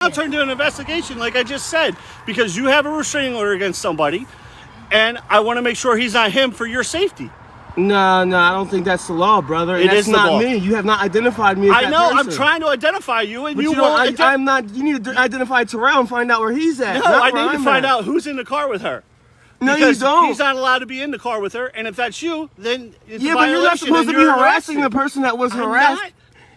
I'll turn to an investigation, like I just said, because you have a restraining order against somebody, and I want to make sure he's not him for your safety. No, I don't think that's the law, brother. It that's is the not law. me. You have not identified me as I that know. person. I'm trying to identify you, and But you you won't. I'm not. You need to identify Terrell and find out where he's at. No, not I where need to I'm find at. out who's in the car with her. No, because you don't. He's not allowed to be in the car with her, and if that's you, then it's Yeah, a but you're not violation, supposed and to be you're harassing arrested. the person that was I'm harassed. not.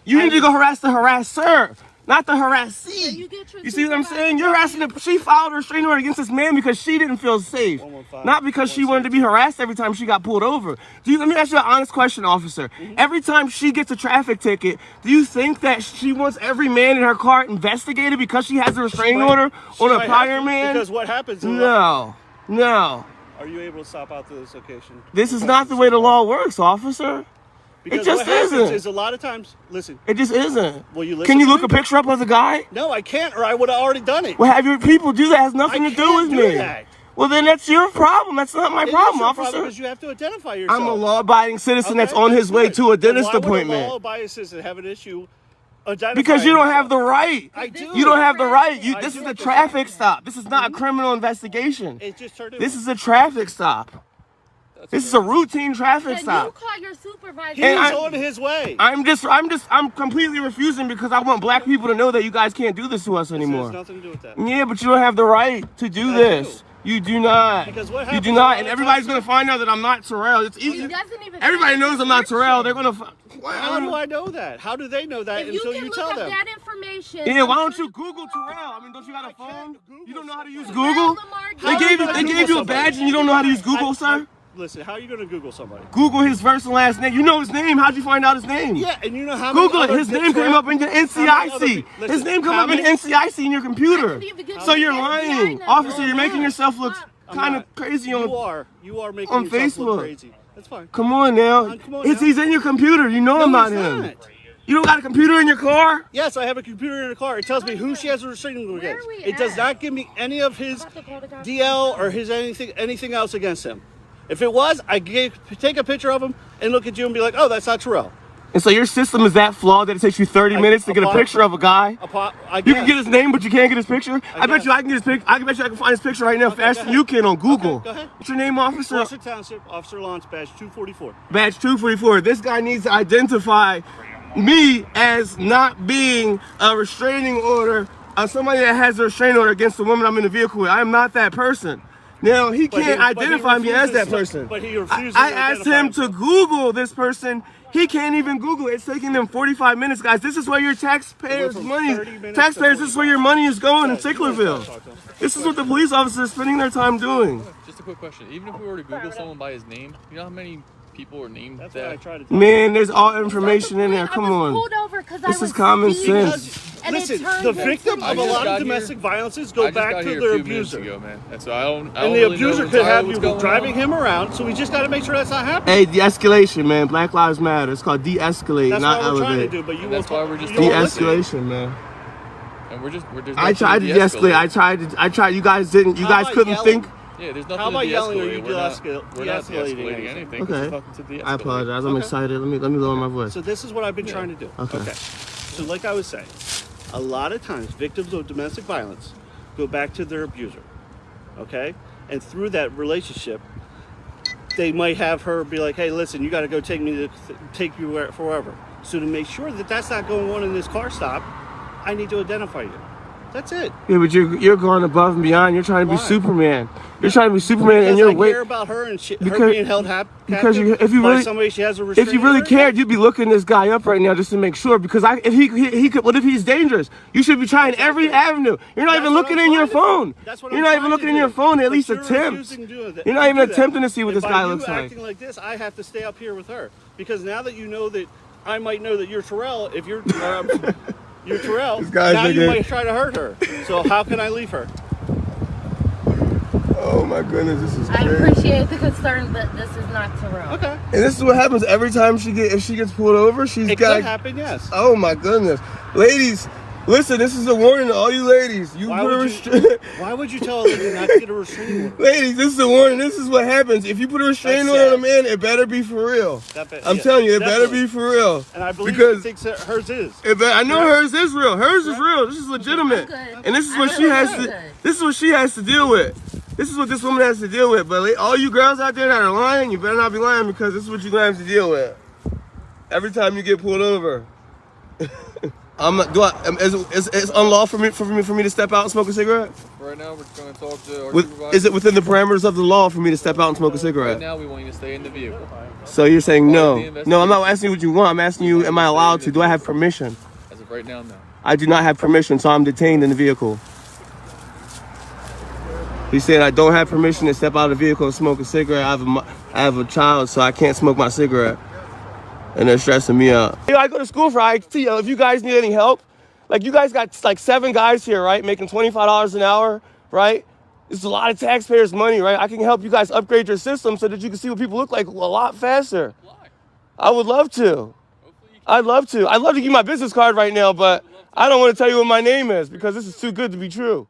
You need to go harass the harasser, not the harassee. you get your You see what I'm supervisor. saying? You're harassing the. She filed a restraining order against this man because she didn't feel safe, 115, not because she wanted to be harassed every time she got pulled over. Let me ask you an honest question, officer. Every time she gets a traffic ticket, do you think that she wants every man in her car investigated because she has a restraining order on a prior man? Because what happens? No. Are you able to stop out to this location? This is not the way the law works, officer. Because it just what happens isn't. is a lot of times, listen. It just isn't. Will you listen Can you to look me? a picture up of the guy? No, I can't, or I would have already done it. Well, have your people do that. It has nothing I to do can't with do me. that. Well, then that's your problem. That's not my It is problem, your officer. because you have to identify yourself. I'm a law-abiding citizen that's Okay, on his way good. to a Then dentist why would appointment. a law-abiding citizen have an issue identifying Because you don't have yourself? the right. I do. You don't have the right. I This do is a have the traffic right. stop. This is not a criminal investigation. It just turned This into- is a traffic stop. This is a routine traffic Can you stop. call your supervisor? He's And I- on his way. I'm completely refusing because I want black people to know that you guys can't do this to us This anymore. has nothing to do with that. Yeah, but you don't have the right to do I this. do. You do not. Because what you happens do a not, lot and of everybody's times- gonna find out that I'm not Terrell. It's He easy. doesn't even Everybody say knows I'm not Terrell. They're description. gonna. How do I know that? How do they know that If you until can you look tell up them? that information. Yeah, why I'm don't sure you Google Terrell? I mean, don't you got a I phone? can't Google You don't know how to use somebody. Google? Lamar They Jackson. gave you How they do I gave you a Google badge somebody? and you don't know how to use Google, sir? Listen, how are you going to Google somebody? Google his first and last name. You know his name. How'd you find out his name? Yeah, and you know how many Google it. other His name came up in your How many other NCIC. people- His listen, name came how up in many- NCIC in your computer. I didn't even get So the you're FBI lying, number. officer. You're I'm making not. yourself look I'm kind of not. crazy You on. are making on yourself Facebook. look crazy. That's fine. Come on now. Come on It's now. he's in your computer. You know No, I'm not he's him. not. You don't got a computer in your car? Yes, I have a computer in the car. It tells me who she has a restraining order Where against. are we It does at? not give me any of his About to call the cops. DL or his anything else against him. If it was, I'd take a picture of him and look at you and be like, oh, that's not Terrell. And so your system is that flawed that it takes you 30 minutes to get a picture of a guy? You can get his name, but you can't get his picture? I bet you I can get his picture. I bet you I can find his picture right now faster than you can on Google. go ahead. What's your name, officer? Officer Township, Officer Lawrence, badge 244. Badge 244. This guy needs to identify me as not being a restraining order, somebody that has a restraining order against the woman I'm in the vehicle with. I am not that person. Now, he can't identify me as that person. But he refuses I to asked identify him to himself. Google this person. He can't even Google it. It's taking them 45 minutes, guys. This is where your taxpayers' from money, 30 minutes taxpayers, to this is where your money is going in Yeah, you wanna Ticklerville. talk to him. This is what the police officers are spending their time doing. Just a quick question. Even if we were to Google someone by his name, you know how many people are named That's what I that? tried to tell Man, there's all information in there. Come I was on. pulled over 'cause I This was is common speeding. sense. And it Listen, turned the into victim I of a just lot got of here- domestic violences I go just back got to here their a few minutes abuser. ago, man. And so I don't And the really know abuser could entirely have what's you going driving on. him around, so we just got to make sure that's not happening. Hey, de-escalation, man. Black Lives Matter. It's called de-escalate, That's not what we're trying to elevate. do, but you And won't. that's why we're just you won't listen. De-escalation, man. And we're just I tried to de-escalate. I tried. You guys didn't. You How guys about couldn't yelling? think. Yeah, there's nothing How about to yelling? Are de-escalate. you We're not de-escalating de-escalating anything? anything. Okay. It's fucking to de-escalate. I apologize. I'm Okay. excited. Let me lower my voice. So this is what I've been trying to do. Okay. So like I was saying, a lot of times victims of domestic violence go back to their abuser. Okay? And through that relationship, they might have her be like, "Hey, listen, you got to go take you forever." So to make sure that that's not going on in this car stop, I need to identify you. That's it. Yeah, but you're going above and beyond. You're trying to be Why? Superman. You're trying to be Superman, Because and you're I care about her and her because- being held because captive if you by really- somebody she has a If restraining you really order cared, against. you'd be looking this guy up right now just to make sure. Because if he could, what if he's dangerous? You should be trying every avenue. You're not That's even what looking I'm in your trying to do. phone. That's what You're I'm not trying even looking to in your do. phone. At But least you're attempt. refusing to do that. You're not even do that. attempting to see what And this by guy you looks like. acting like this, I have to stay up here with her because now that you know that I might know that you're Terrell. If you're you're Terrell, guy's now you thinking- might try to hurt her. So how can I leave her? Oh my goodness, this is I crazy. appreciate the concern, but this is not Terrell. Okay, And this is what happens every time if she gets pulled over. She's it got. could happen. Yes. Oh my goodness, ladies, Listen, this is a warning to all you ladies. Why would you tell a lady not to get a restraining order? Ladies, this is a warning. This is what happens. If you put a restraining order on a man, it better be for real. I'm telling you, it better be for real. And I believe because she thinks that hers is. I know hers is real. Hers is real. This is legitimate. And this is what she has to. This is what she has to deal with. This is what this woman has to deal with. But all you girls out there that are lying, you better not be lying because this is what you're gonna have to deal with every time you get pulled over. It's unlawful for me to step out and smoke a cigarette? Right now, we're going to talk to our Is supervisor. it within the parameters of the law for me to step out and smoke a cigarette? Right now, we want you to stay in the vehicle. So you're saying no? No, I'm not asking you what you want. I'm asking you, am I allowed to? Do I have permission? As of right now, no. I do not have permission, so I'm detained in the vehicle. He said I don't have permission to step out of the vehicle and smoke a cigarette. I have a child, so I can't smoke my cigarette. And they're stressing me out. I go to school for IT. If you guys need any help, like you guys got like 7 guys here, right? Making $25 an hour, right? It's a lot of taxpayers' money, right? I can help you guys upgrade your system so that you can see what people look like a lot faster. I would love to. I'd love to. I'd love to give you my business card right now, but I don't want to tell you what my name is because this is too good to be true.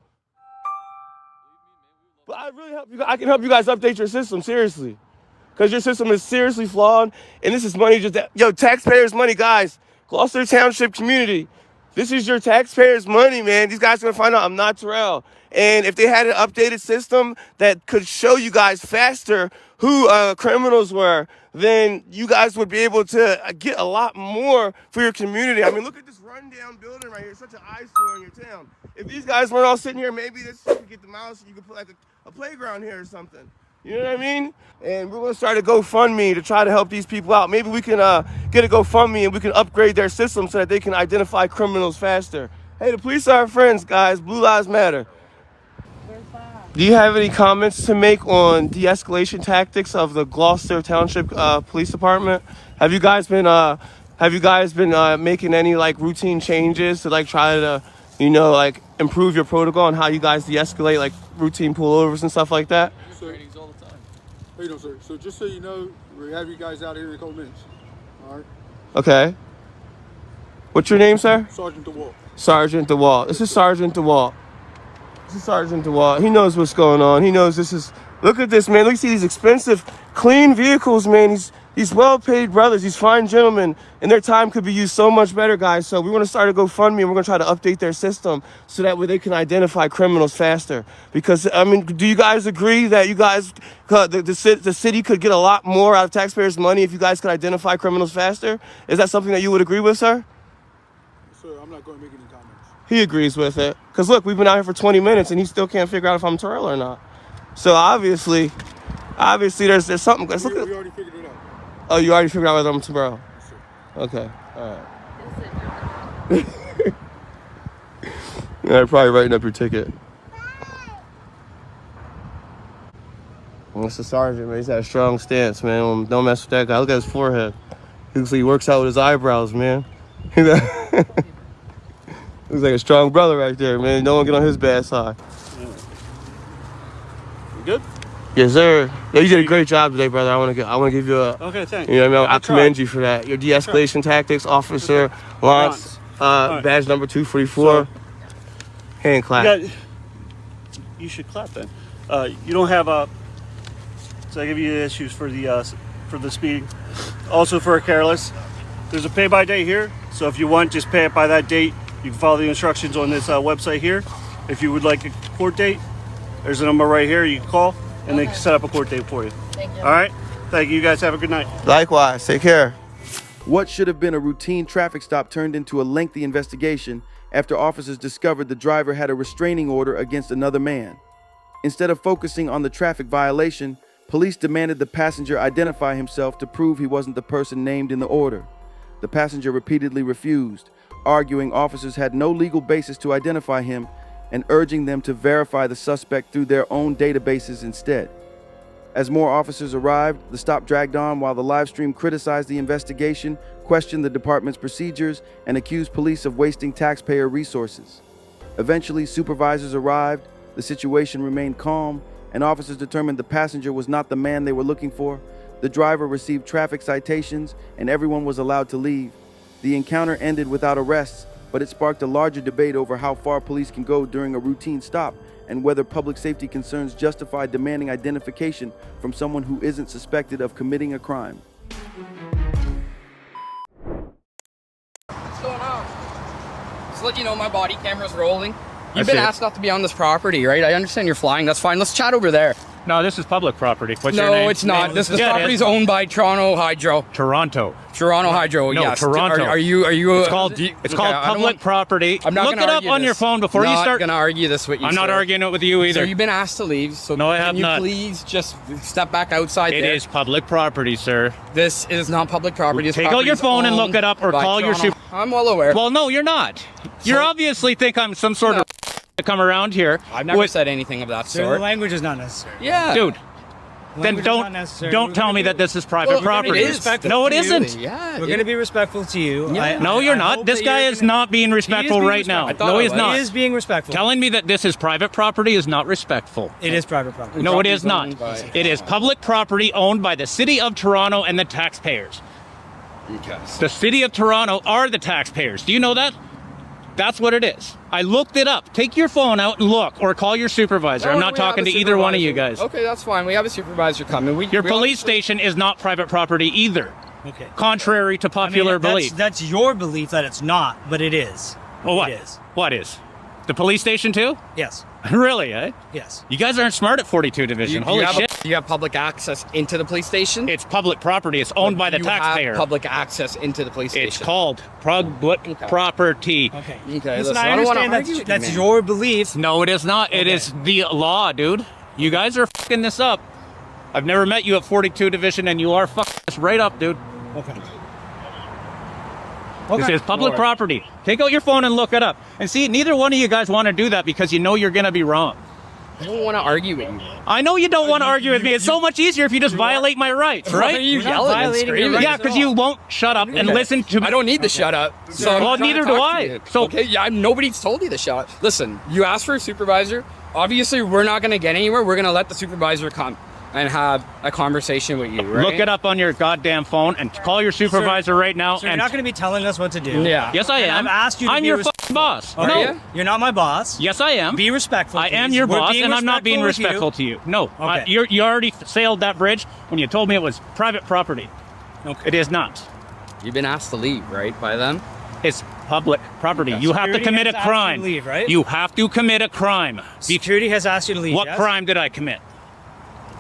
But I can help you guys update your system, seriously. Because your system is seriously flawed, and this is money taxpayers' money, guys. Gloucester Township community. This is your taxpayers' money, man. These guys are gonna find out I'm not Terrell. And if they had an updated system that could show you guys faster who criminals were, then you guys would be able to get a lot more for your community. I mean, look at this rundown building right here. It's such an eyesore in your town. If these guys weren't all sitting here, maybe this could get them out so you could put like a playground here or something. You know what I mean? And we're gonna start a GoFundMe to try to help these people out. Maybe we can get a GoFundMe and we can upgrade their system so that they can identify criminals faster. Hey, the police are our friends, guys. Blue Lives Matter. Do you have any comments to make on de-escalation tactics of the Gloucester Township Police Department? Have you guys been making any like routine changes to like try to, like improve your protocol and how you guys de-escalate like routine pullovers and stuff like that? Trainings all the time. How you doing, sir? So just so you know, we have you guys out here in a couple minutes. All right. Okay. What's your name, sir? Sergeant DeWalt. Sergeant DeWalt. This is Sergeant DeWalt. Sergeant DeWalt. He knows what's going on. He knows this is. Look at this, man. Look, see these expensive, clean vehicles, man. These well-paid brothers, these fine gentlemen, and their time could be used so much better, guys. So we want to start a GoFundMe, and we're going to try to update their system so that way they can identify criminals faster. Because, I mean, do you guys agree that you guys, the city could get a lot more out of taxpayers' money if you guys could identify criminals faster? Is that something that you would agree with, sir? Sir, I'm not going to make any comments. He agrees with it. Because, look, we've been out here for 20 minutes, and he still can't figure out if I'm Terrell or not. So, obviously, there's something. Let's look at. We already figured it out. Oh, you already figured out whether I'm tomorrow? Yes, sir. Okay, all right. Yeah, probably writing up your ticket. Well, it's the sergeant, man. He's got a strong stance, man. Don't mess with that guy. Look at his forehead. He looks like he works out with his eyebrows, man. Looks like a strong brother right there, man. No one get on his bad side. You good? Yes, sir. Yeah, you did a great job today, brother. I want to give you a. Okay, thanks. You know what I mean? I commend you for that. Your de-escalation tactics, Officer Lance, badge number 244. Hand clap. You should clap then. You don't have so I give you issues for the speeding. Also for a careless. There's a pay by date here. So if you want, just pay it by that date. You can follow the instructions on this website here. If you would like a court date, there's a number right here you can call. And they can set up a court date for you. Thank you. All right? Thank you. You guys have a good night. Likewise. Take care. What should have been a routine traffic stop turned into a lengthy investigation after officers discovered the driver had a restraining order against another man. Instead of focusing on the traffic violation, police demanded the passenger identify himself to prove he wasn't the person named in the order. The passenger repeatedly refused, arguing officers had no legal basis to identify him and urging them to verify the suspect through their own databases instead. As more officers arrived, the stop dragged on while the live stream criticized the investigation, questioned the department's procedures, and accused police of wasting taxpayer resources. Eventually, supervisors arrived, the situation remained calm, and officers determined the passenger was not the man they were looking for. The driver received traffic citations, and everyone was allowed to leave. The encounter ended without arrests, but it sparked a larger debate over how far police can go during a routine stop and whether public safety concerns justify demanding identification from someone who isn't suspected of committing a crime. What's going on? Just to let you know, my body camera's rolling. You've I been see it. asked not to be on this property, right? I understand you're flying. That's fine. Let's chat over there. No, this is public property. What's your name? No, it's not. This Yeah, it property's is. owned by Toronto Hydro. Toronto. Toronto Hydro, No, yes. Toronto. Are you? It's called public property. I'm not Look gonna it up argue on your this. phone before you start. I'm not gonna argue this with you. I'm not sir. arguing it with you either. So you've been asked to leave. So No, I have can you not. please just step back outside It there? is public property, sir. This is not public property. This Take out your property's phone and look owned it up or by call your Toronto. I'm well aware. Well, no, you're not. You obviously think I'm some sort of to come around here. I've never said anything of that Sir, the sort. language is not necessary. Yeah. Dude, then Language is not necessary. don't We're tell gonna me be- that this is private Well, property. it is. No, it To you. isn't. Yeah. We're going to be respectful to you. Yeah. No, you're not. hope This that guy you're is gonna- not being respectful being right now. respectful. No, I he's thought not. He is being respectful. Telling me that this is private property is not respectful. It is private property. No, it is Property's not. owned by- It is public property owned by the City of Toronto and the taxpayers. Okay. The City of Toronto are the taxpayers. Do you know that? That's what it is. I looked it up. Take your phone out and look, or call your supervisor. I'm No, not we have talking a to either one of you supervisor. guys. Okay, that's fine. We have a supervisor coming. Your police station is not private property either, Okay. contrary to popular belief. That's your belief that it's not, but it is. Well, what? It is. What is? The police station too? Yes. Really, eh? Yes. You guys aren't smart at 42 Division. Holy shit. Do you have public access into the police station? It's public property. It's owned by the You taxpayer. have public access into the police station. It's called public property. Okay. Okay, Listen, listen, I I don't wanna understand argue with you, that's man. your belief. No, it is not. It Okay. is the law, dude. You guys are fucking this up. I've never met you at 42 Division, and you are fucking this right up, dude. Okay. This is public property. Take out your phone and look it up. And see, neither one of you guys want to do that because you know you're going to be wrong. I don't want to argue with you. I know you don't want to argue with me. It's so much easier if you just violate my rights, Why are right? you We're not yelling and violating your screaming? rights. Yeah, because you won't shut up and listen to me. I don't need to shut up. So I'm Well, trying to neither do talk to I. you. So- okay, yeah, nobody's told you to shut up. Listen, you asked for a supervisor. Obviously, we're not going to get anywhere. We're going to let the supervisor come and have a conversation with you, right? Look it up on your goddamn phone and call your supervisor right now. So you're and not going to be telling us what to do. Yeah. Yes, I And am. I've asked you to I'm be your res- fucking boss. Okay? No. you? You're not my boss. Yes, I am. Be respectful. I am please. your We're boss, being and I'm not being with you. respectful to you. No, Okay. you already sailed that bridge when you told me it was private property. Okay. It is not. You've been asked to leave, right, by them? It's public property. You have to Security commit a has asked you to crime. leave, right? You have to commit a crime. Security has asked you to leave. What yes? crime did I commit?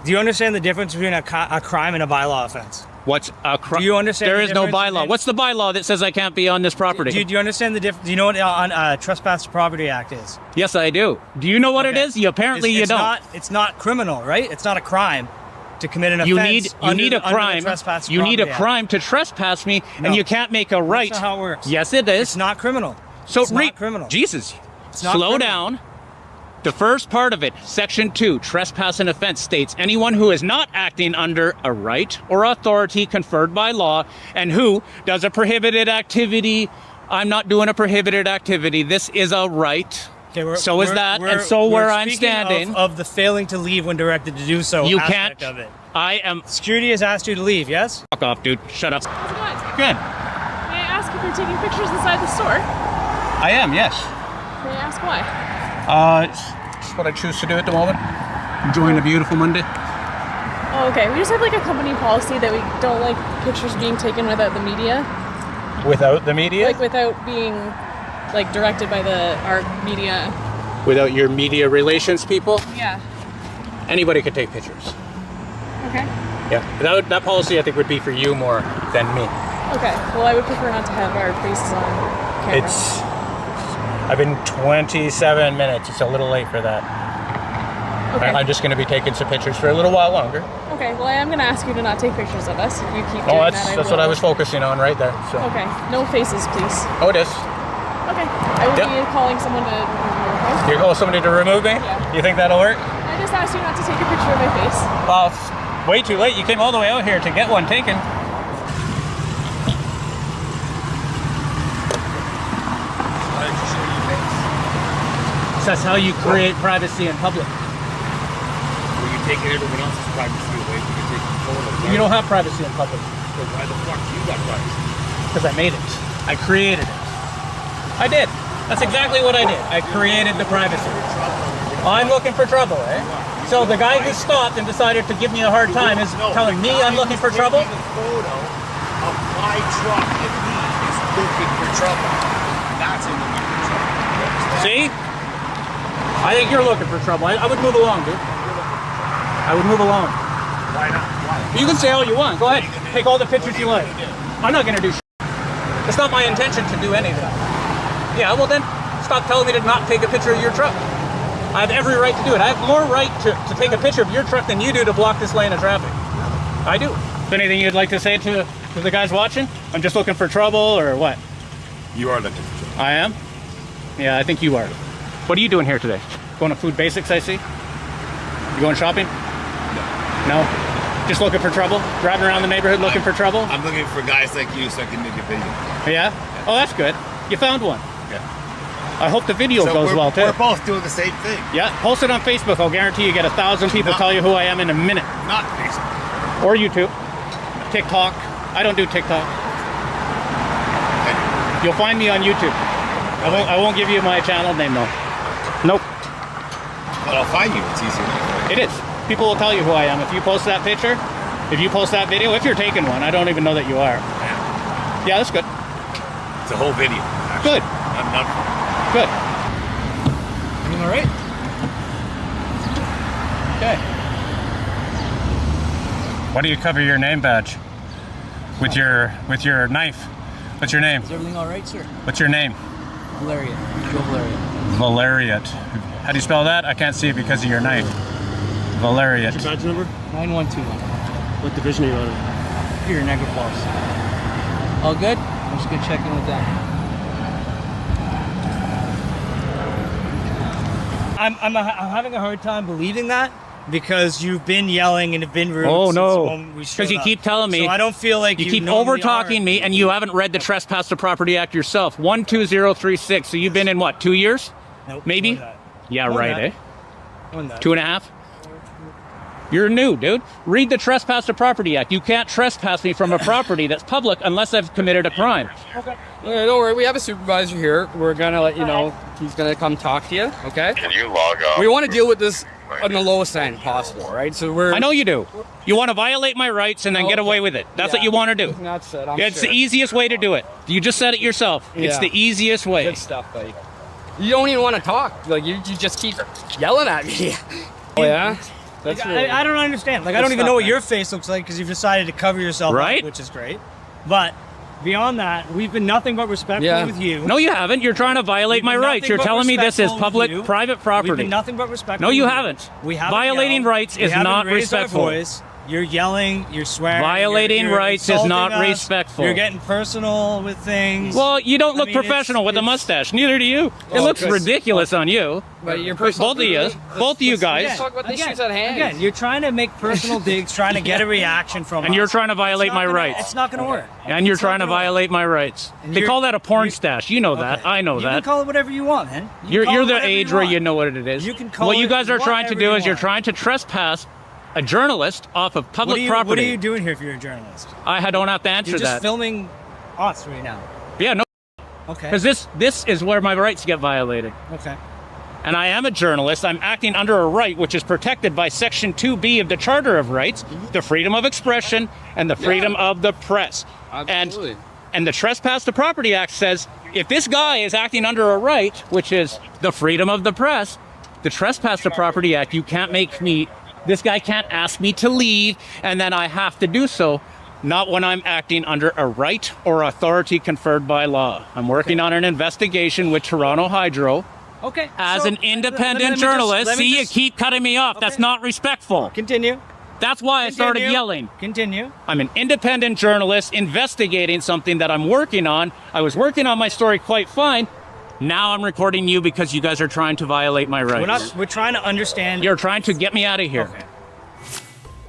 Do you understand the difference between a crime and a bylaw offense? What's a crime? Do you understand There the is no difference bylaw. in- What's the bylaw that says I can't be on this property? Do you understand the difference? Do you know what Trespass to Property Act is? Yes, I do. Do you know what it Okay. is? You apparently It's you don't. It's not criminal, right? It's not a crime to commit an You offense. need a under the crime. Trespass to You need a Property Act. crime to trespass me, No. and you can't make a right. That's not how it works. Yes, it is. It's not criminal. So it's not criminal. Jesus, not slow criminal. down. The first part of it, Section 2, trespass and offense, states anyone who is not acting under a right or authority conferred by law and who does a prohibited activity. I'm not doing a prohibited activity. This is a right. Okay, So is that, and so where I'm speaking standing. of the failing to leave when directed to do so. You aspect can't. Of it. I am. Security has asked you to leave. Yes. Fuck off, dude. Shut up. How's it going? Good. May I ask if you're taking pictures inside the store? I am, yes. May I ask why? It's what I choose to do at the moment. Enjoying a beautiful Monday. Oh, okay. We just have like a company policy that we don't like pictures being taken without the media. Without the media? Like without being like directed by our media. Without your media relations people? Yeah. Anybody could take pictures. Okay. Yeah. That policy I think would be for you more than me. Okay. Well, I would prefer not to have our faces on camera. I've been 27 minutes. It's a little late for that. Okay. I'm just going to be taking some pictures for a little while longer. Okay. Well, I am going to ask you to not take pictures of us. If you keep Oh, doing that's that, what I was focusing on right there. So. Okay. No faces, please. Oh, it is. Okay. I will Yep. be calling someone to remove your phone. You call somebody to remove me? Yeah. You think that'll work? I just asked you not to take a picture of my face. Well, it's way too late. You came all the way out here to get one taken. That's how you create privacy in public. Well, you're taking everyone else's privacy away. You can take control of it. You don't have privacy in public. So why the fuck you got privacy? Because I made it. I created it. I did. That's exactly what I did. I created the privacy. I'm looking for trouble, eh? So the guy who stopped and decided to give me a hard time is telling me I'm looking for trouble? A photo of my truck and he is looking for trouble. That's in the looking for trouble. See? I think you're looking for trouble. I would move along, dude. I would move along. Why not? Why? You can say all you want. Go ahead. Take all the pictures you like. I'm not going to do shit. It's not my intention to do anything. Yeah, well then, stop telling me to not take a picture of your truck. I have every right to do it. I have more right to take a picture of your truck than you do to block this lane of traffic. I do. Anything you'd like to say to the guys watching? I'm just looking for trouble or what? You are looking for trouble. I am? Yeah, I think you are. What are you doing here today? Going to Food Basics, I see? You going shopping? No? Just looking for trouble? Driving around the neighborhood looking for trouble? I'm looking for guys like you so I can make a video. Yeah? Oh, that's good. You found one. Yeah. I hope the video goes well, too. We're both doing the same thing. Yeah, post it on Facebook. I'll guarantee you get 1,000 people tell you who I am in a minute. Not Facebook. Or YouTube. TikTok. I don't do TikTok. You'll find me on YouTube. I won't give you my channel name, though. Nope. But I'll find you. It's easier. It is. People will tell you who I am. If you post that picture, if you post that video, if you're taking one, I don't even know that you are. Yeah, that's good. It's a whole video. Actually. Good. I'm not. Good. Everything all right? Okay. Why do you cover your name badge with your knife? What's your name? Is everything all right, sir? What's your name? Valerian. Joe Valerian. Valeriat. How do you spell that? I can't see it because of your knife. Valeriat. What's your badge number? 9121. What division are you on? Here, Niagara Falls. All good? I'm just gonna check in with them. I'm having a hard time believing that because you've been yelling and have been rude. Oh since no! when we showed Because you up. keep telling me. So I don't feel like you keep over talking me, and you haven't read the Trespass to Property Act yourself. 12036. So you've been in what? 2 years? Nope, Maybe. more than that. Yeah, More right. than Eh? More than that. 2.5. You're new, dude. Read the Trespass to Property Act. You can't trespass me from a property that's public unless I've committed a crime. Okay, don't worry. We have a supervisor here. We're gonna let you know. He's gonna come talk to you. Okay. Can you log off? We want to deal with this on the lowest end possible, right? So we're. I know you do. You want to violate my rights and then get away with it. That's what you want to do. That's it. I'm It's sure. the easiest way to do it. You just said it yourself. It's Yeah. the easiest way. Good stuff, buddy. You don't even want to talk. Like you just keep yelling at me. Oh yeah. That's really, I don't understand. Like I Good don't even stuff, know what man. your face looks like because you've decided to cover yourself Right? up, which is great. But beyond that, we've been nothing but respectful Yeah. with you. No, you haven't. You're trying to violate We've my been rights. nothing You're but telling me this is respectful with public, you. private property. We've been nothing but respectful. No, you with haven't. We haven't Violating yelled. rights We is haven't not raised our respectful. voice. You're yelling, you're swearing. Violating you're rights is insulting not us, respectful. You're getting personal with things. Well, you don't I look mean, professional with a mustache. Neither do you. It Well, looks Chris- ridiculous on you. But your Both of you. Both of you guys. Let's talk about the Again, issues at hand. Again, you're trying to make personal digs, trying to get a reaction from us. And you're trying to violate It's not my gonna- rights. It's not going to work. And you're It's not trying to gonna work. violate my rights. And They you're- call that a porn stash. You know that. Okay. I know You can that. call it whatever you want, man. You You're can call it the whatever age you where want. you know what it is. You can call What you it guys are trying to whatever do you is you're want. trying to trespass a journalist off of public What are property. you doing here if you're a journalist? I don't have to answer You're just that. filming us right now. Yeah, no. Okay. Because this is where my rights get violated. Okay. And I am a journalist. I'm acting under a right which is protected by Section 2B of the Charter of Rights, the freedom of expression and the freedom of the press. Absolutely. And the Trespass to Property Act says if this guy is acting under a right, which is the freedom of the press, the Trespass to Property Act, you can't make me, this guy can't ask me to leave and then I have to do so. Not when I'm acting under a right or authority conferred by law. I'm working on an investigation with Toronto Hydro. Okay. As so, an independent let me just- journalist, let me see, just- you keep cutting me off. That's not respectful. Continue. That's why I started Continue. yelling. Continue. I'm an independent journalist investigating something that I'm working on. I was working on my story quite fine. Now I'm recording you because you guys are trying to violate my rights. We're trying to understand. You're trying to get me out of here. Okay.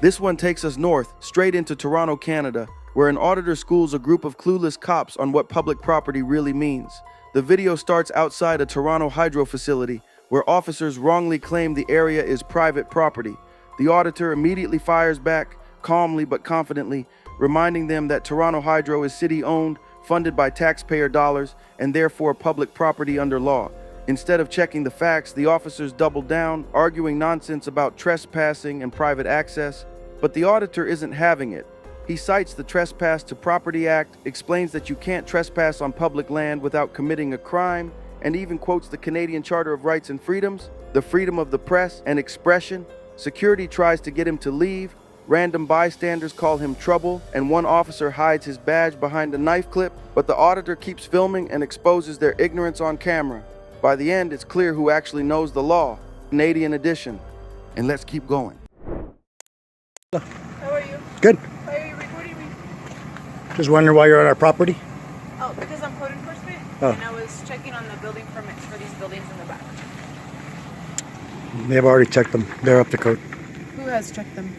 This one takes us north, straight into Toronto, Canada, where an auditor schools a group of clueless cops on what public property really means. The video starts outside a Toronto Hydro facility, where officers wrongly claim the area is private property. The auditor immediately fires back, calmly but confidently, reminding them that Toronto Hydro is city-owned, funded by taxpayer dollars, and therefore public property under law. Instead of checking the facts, the officers doubled down, arguing nonsense about trespassing and private access. But the auditor isn't having it. He cites the Trespass to Property Act, explains that you can't trespass on public land without committing a crime, and even quotes the Canadian Charter of Rights and Freedoms, the freedom of the press and expression. Security tries to get him to leave. Random bystanders call him trouble, and one officer hides his badge behind a knife clip, but the auditor keeps filming and exposes their ignorance on camera. By the end, it's clear who actually knows the law. Canadian edition. And let's keep going. How are you? Good. Why are you recording me? Just wondering why you're on our property. Oh, because I'm code enforcement, Oh. and I was checking on the building permits for these buildings in the back. They've already checked them. They're up to code. Who has checked them?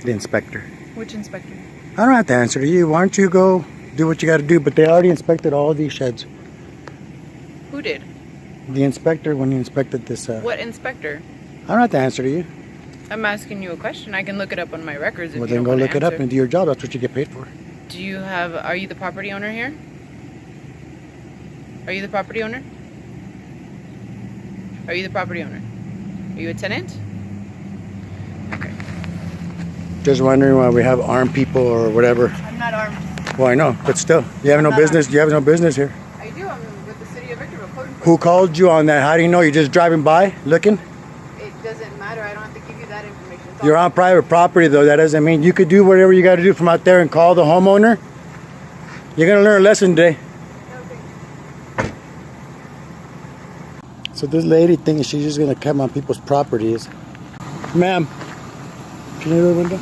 The inspector. Which inspector? I don't have to answer to you. Why don't you go do what you got to do? But they already inspected all these sheds. Who did? The inspector, when he inspected this. What inspector? I don't have to answer to you. I'm asking you a question. I can look it up on my records if Well, you then don't go want look to it up answer. and do your job. That's what you get paid for. Do you have? Are you the property owner here? Are you the property owner? Are you the property owner? Are you a tenant? Just wondering why we have armed people or whatever. I'm not armed. Well, I know, but still, you have no business. You have no business here. I do. I'm with the city of Victorville. Code enforcement. Who called you on that? How do you know? You're just driving by, looking. It doesn't matter. I don't have to give you that information. It's You're all- on private property, though. That doesn't mean you could do whatever you got to do from out there and call the homeowner. You're gonna learn a lesson today. So this lady thinks she's just gonna come on people's properties. Ma'am, can you open the window?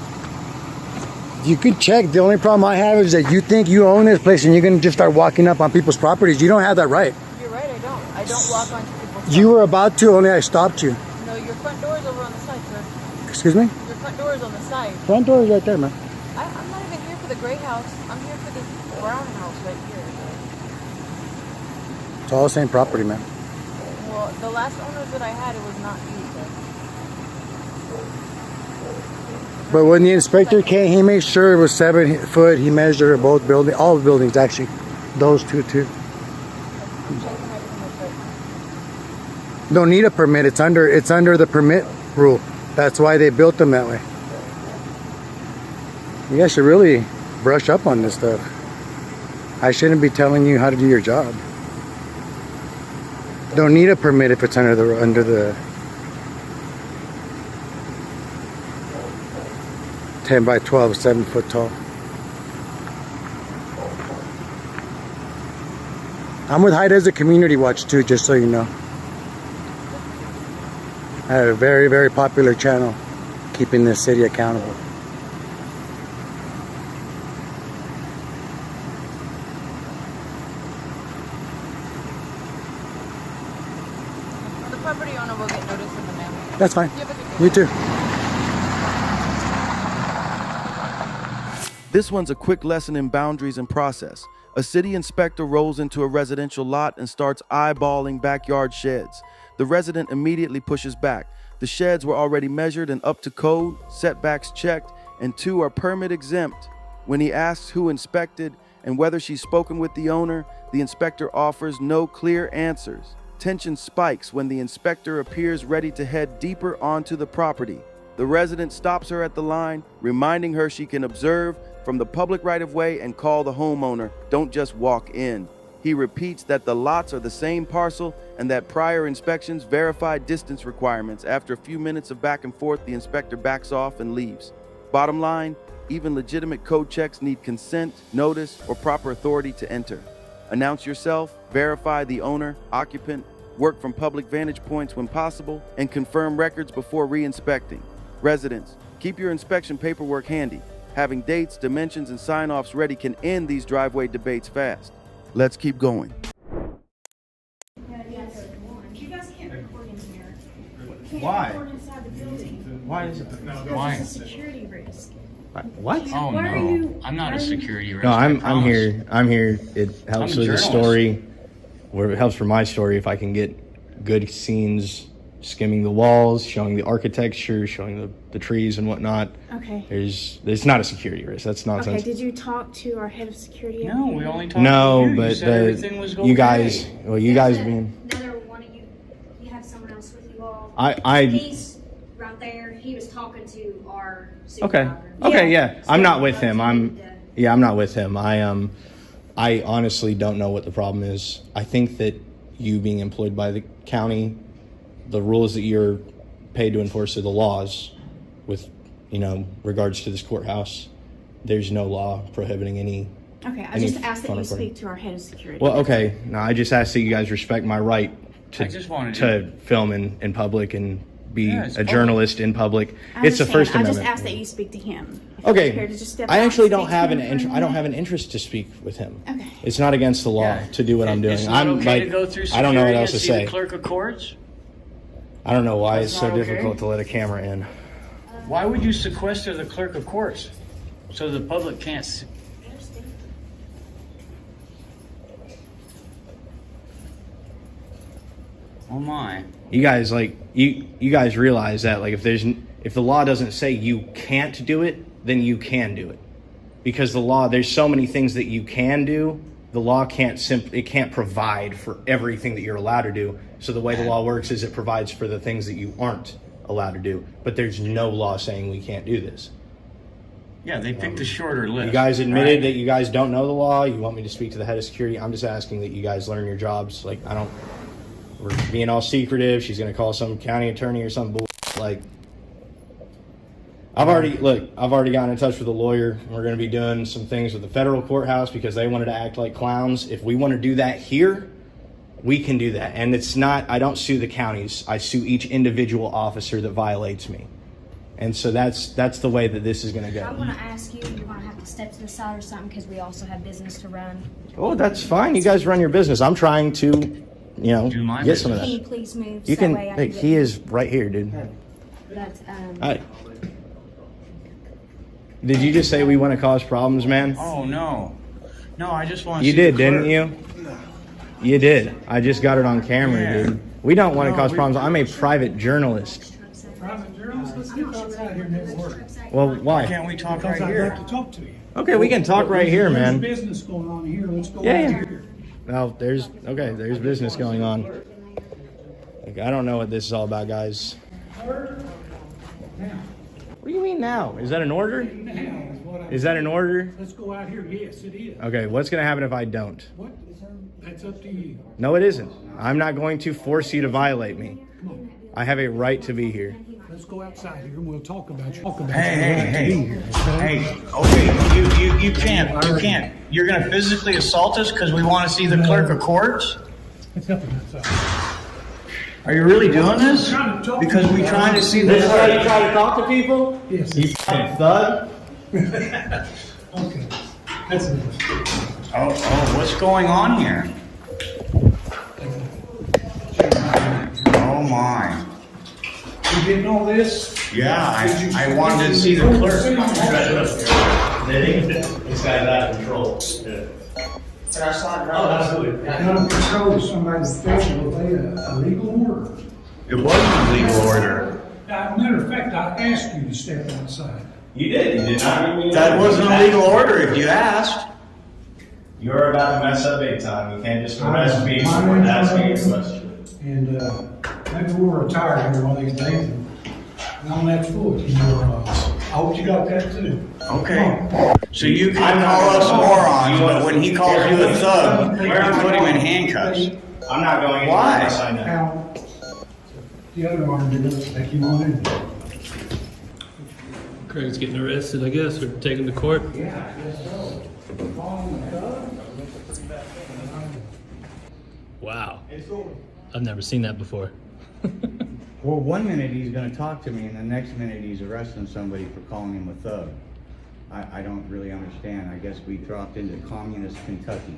You can check. The only problem I have is that you think you own this place and you're gonna just start walking up on people's properties. You don't have that right. You're right. I don't. I don't walk onto people's. You were about to, only I stopped you. No, your front door is over on the side, sir. Excuse me? Your front door is on the side. Front door is right there, man. I'm not even here for the gray house. I'm here for this brown house right here. It's all the same property, man. Well, the last owners that I had, it was not you, sir. But when the inspector came, he made sure it was 7 foot. He measured both buildings, all the buildings actually. Those two too. Don't need a permit. It's under the permit rule. That's why they built them that way. You guys should really brush up on this stuff. I shouldn't be telling you how to do your job. Don't need a permit if it's under the 10 by 12, 7 foot tall. I'm with High Desert Community Watch too, just so you know. I have a very, very popular channel keeping this city accountable. The property owner will get notice in the mail. That's fine. You have a good day. You too. This one's a quick lesson in boundaries and process. A city inspector rolls into a residential lot and starts eyeballing backyard sheds. The resident immediately pushes back. The sheds were already measured and up to code, setbacks checked, and 2 are permit exempt. When he asks who inspected and whether she's spoken with the owner, the inspector offers no clear answers. Tension spikes when the inspector appears ready to head deeper onto the property. The resident stops her at the line, reminding her she can observe from the public right-of-way and call the homeowner. Don't just walk in. He repeats that the lots are the same parcel and that prior inspections verified distance requirements. After a few minutes of back and forth, the inspector backs off and leaves. Bottom line, even legitimate code checks need consent, notice, or proper authority to enter. Announce yourself, verify the owner, occupant, work from public vantage points when possible, and confirm records before re-inspecting. Residents, keep your inspection paperwork handy. Having dates, dimensions, and sign-offs ready can end these driveway debates fast. Let's keep going. Why? Why is it? Why? It's a security risk. What? Oh Why no! are you- I'm not a security risk. No, I I'm promise. here. I'm here. It helps I'm a with the journalist. story. Where it helps for my story if I can get good scenes skimming the walls, showing the architecture, showing the trees and whatnot. Okay. There's not a security risk. That's nonsense. Okay, did you talk to our head of security? No, we only talked No, to you. but You said everything was okay. you guys, well, you guys being. Another one of you, you have someone else with you all. I He's right there. He was talking to our Okay. supervisor. Okay. Yeah. I'm not with him. I'm not with him. I honestly don't know what the problem is. I think that you being employed by the county, the rules that you're paid to enforce are the laws with, regards to this courthouse. There's no law prohibiting any. Okay, I just asked that you speak to our head of security. Well, okay. No, I just asked that you guys respect my right to film in public and be a journalist in public. It's the First Amendment. I just asked that you speak to him. If Okay. you're prepared to just step I out actually and don't speak to have him an for a interest. I don't minute. have an interest to speak with him. Okay. It's not against the law to do what I'm doing. It's not I'm okay like, to go through I don't know what security else to and see say. the clerk of courts? I don't know why That's it's so not okay? difficult to let a camera in. Why would you sequester the clerk of courts so the public can't see? Oh my. You guys you guys realize that if the law doesn't say you can't do it, then you can do it. Because the law, there's so many things that you can do. The law can't provide for everything that you're allowed to do. So the way the law works is it provides for the things that you aren't allowed to do. But there's no law saying we can't do this. Yeah, they picked the shorter list. You guys admitted that you guys don't know the law. You want me to speak to the head of security. I'm just asking that you guys learn your jobs. We're being all secretive. She's going to call some county attorney or some bull. I've already gotten in touch with a lawyer. We're going to be doing some things with the federal courthouse because they wanted to act like clowns. If we want to do that here, we can do that. And I don't sue the counties. I sue each individual officer that violates me. And so that's the way that this is going to go. I want to ask you, you're going to have to step to the side or something because we also have business to run. Oh, that's fine. You guys run your business. I'm trying to, get some of that. Can you please move? You so can. that way I Hey, can he is right here, dude. That's, Hi. Did you just say we want to cause problems, man? Oh no. No, I just want to You see did, the didn't clerk. you? You did. I just got it on camera, Yeah. dude. We don't want to cause problems. I'm a private journalist. Private journalist, let's get outside here and have a word. Well, why? Why can't we talk Because right I'd here? like to talk to you. Okay, we can talk right here, man. There's business going on here, let's go Yeah, out yeah. here. Well, there's business going on. I don't know what this is all about, guys. What do you mean now? Is that an order? Is that an order? Let's go out here, yes, it is. Okay, what's going to happen if I don't? What? That's up to you. No, it isn't. I'm not going to force you to violate me. I have a right to be here. Let's go outside here and we'll talk about you. Talk about Hey, your right to be here. Okay? Hey, you can't. You're going to physically assault us because we want to see the clerk of courts? It's nothing outside. Are you really doing this? Because we trying to see the This is how you clerk. try to talk to people? Yes. You fucking thug? Okay. That's enough. Oh, what's going on here? Oh my. You getting all this? Yeah, I wanted to see the clerk. This guy's out of control. Oh, absolutely. Out of control of somebody's facial, was they a legal order? It wasn't a legal order. Matter of fact, I asked you to step outside. You did. You did not. That wasn't a legal order if you asked. You're about to mess up big time. You can't just arrest me for asking a question. And maybe we'll retire here one of these days. And on that foot, I hope you got that too. Okay. So you can call us morons, but when he calls you a thug, you put him in handcuffs. I'm not going anywhere Why? unless I know. Now, the other arm did it, take him on in. Craig's getting arrested, I guess, or taken to court. Yeah, I guess so. Wow. I've never seen that before. Well, one minute he's going to talk to me, and the next minute he's arresting somebody for calling him a thug. I don't really understand. I guess we dropped into communist Kentucky.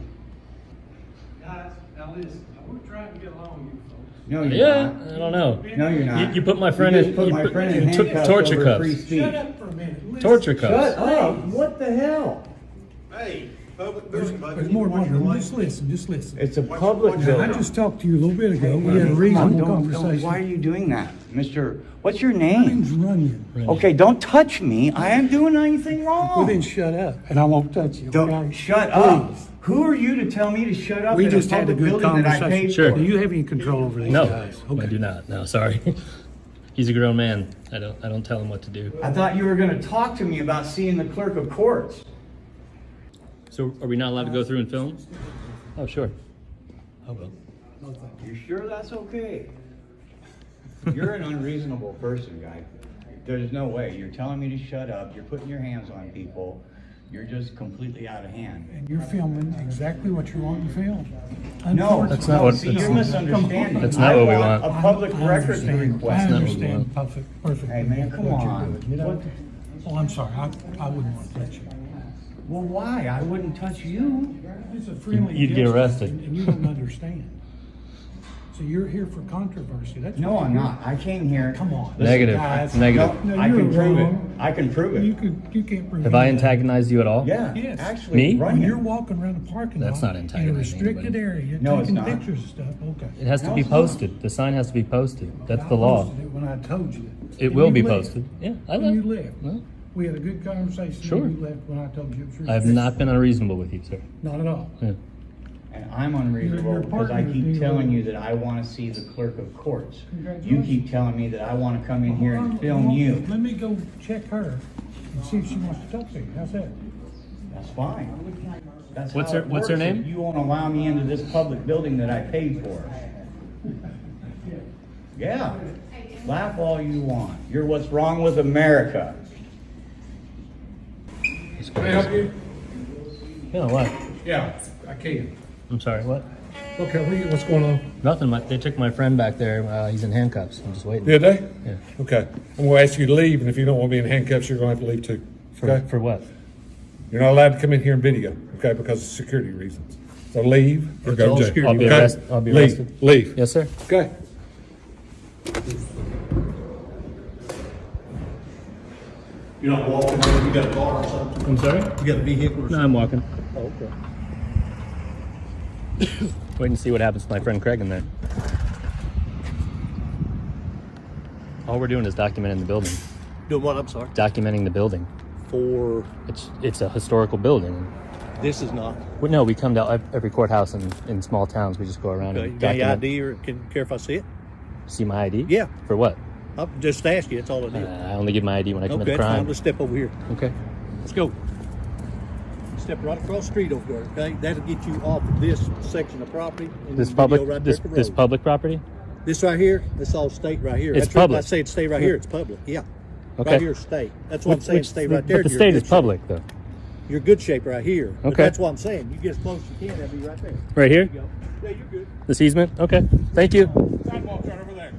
Guys, now listen, we're trying to get along with you folks. No, you're Yeah, not. I don't know. No, you're not. You put my friend You just in. put you my put- friend in you took handcuffs torture over cuffs. free speech. Shut up for a minute. Listen. Torture cuffs. Shut up! What the hell? Hey, There's more than one room. Just listen, just listen. It's a public I building. just talked to you a little bit ago. We had a reasonable Don't- conversation. Why are you doing that, Mr.? What's your My name? name's Runyon. Okay, don't touch me. I ain't doing anything wrong. Well, then shut up, and I won't touch you. Don't okay? shut up. Please. Who are you to tell me to shut up We in just a had a public good building that I conversation. paid Sure. for? Do you have any control over these No, guys? I do not. No, sorry. He's a grown man. I don't tell him what to do. I thought you were going to talk to me about seeing the clerk of courts. So are we not allowed to go through and film? Oh, sure. I will. You sure that's okay? You're an unreasonable person, guy. There's no way. You're telling me to shut up. You're putting your hands on people. You're just completely out of hand. And you're filming exactly what you want to film. No, That's not what- see, you're that's- misunderstanding. that's not what we I want. A public I record understand. request. I not what we understand want. perfectly. Hey, man, come what you're on. doing, you know? What- Oh, I'm sorry. I wouldn't want to touch you. Well, why? I wouldn't touch you. It's a friendly You'd get gesture, arrested. and you don't understand. So you're here for controversy. That's No, what I'm you're- not. I came here. Come on. Negative. Guys. Negative. No, I you're can prove it. wrong. I can prove You it. can't prove Have I anything. antagonized you at all? Yeah, Yes. actually. Me? run When it. you're walking around the parking That's lot not in a antagonizing restricted anybody. area, No, it's taking not. pictures and stuff, okay. It has to No, be it's not. posted. The sign has to be posted. That's the I law. posted it when I told you. It And will you be left. posted. Yeah, I And you left. left. No, We had a good conversation. Sure. And you left when I told you it was I have not been unreasonable with you, sir. Not at all. Yeah. And I'm unreasonable Your because I partner keep is telling you unreasonable. that I want to see the clerk of courts. You Congratulations. keep telling me that I want to come in here and Hold film on. you. Let me go check her and see if she wants to talk to you. How's that? That's fine. That's What's how her- it what's her works if name? You won't allow me into this public building that I paid for. Yeah. Laugh all you want. You're what's wrong with America. Can I help you? Yeah, what? Yeah, I can. I'm sorry, what? Okay, what's going on? Nothing. They took my friend back there. He's in handcuffs. I'm just waiting. Did they? Yeah. Okay. I'm going to ask you to leave, and if you don't want me in handcuffs, you're going to have to leave too. Okay? For what? You're not allowed to come in here and video, okay, because of security reasons. So leave or go to jail. I'll be okay? arrested. I'll be Leave. arrested. Leave. Yes, sir. Okay. You're not walking, you got a car or something? I'm sorry? You got a vehicle or No, something? I'm walking. Oh, okay. Waiting to see what happens to my friend Craig in there. All we're doing is documenting the building. Doing what, I'm sorry? Documenting the building. For, It's a historical building. this is not. Well, no, we come to every courthouse in small towns. We just go around Okay, you and got any document. ID or can care if I see it? See my ID? Yeah. For what? I'll just ask you, that's all it is. I only give my ID when I commit Okay, a that's fine, crime. let's step over here. Okay. Let's go. Step right across the street over there, okay? That'll get you off of this section of property. and This video public, right there this at the this road. public property. This right here, this all state right here. It's That's right, public. I say it's state right here, it's public, yeah. Okay. Right here is state. That's what I'm saying, stay right there. But the you're state in is good public, shape. though. You're good shape right here. But Okay. that's what I'm saying. You get as close as you can, that'll be right there. Right here? There you go. Yeah, you're good. This easement. Okay. Thank you. Sidewalk's right over there.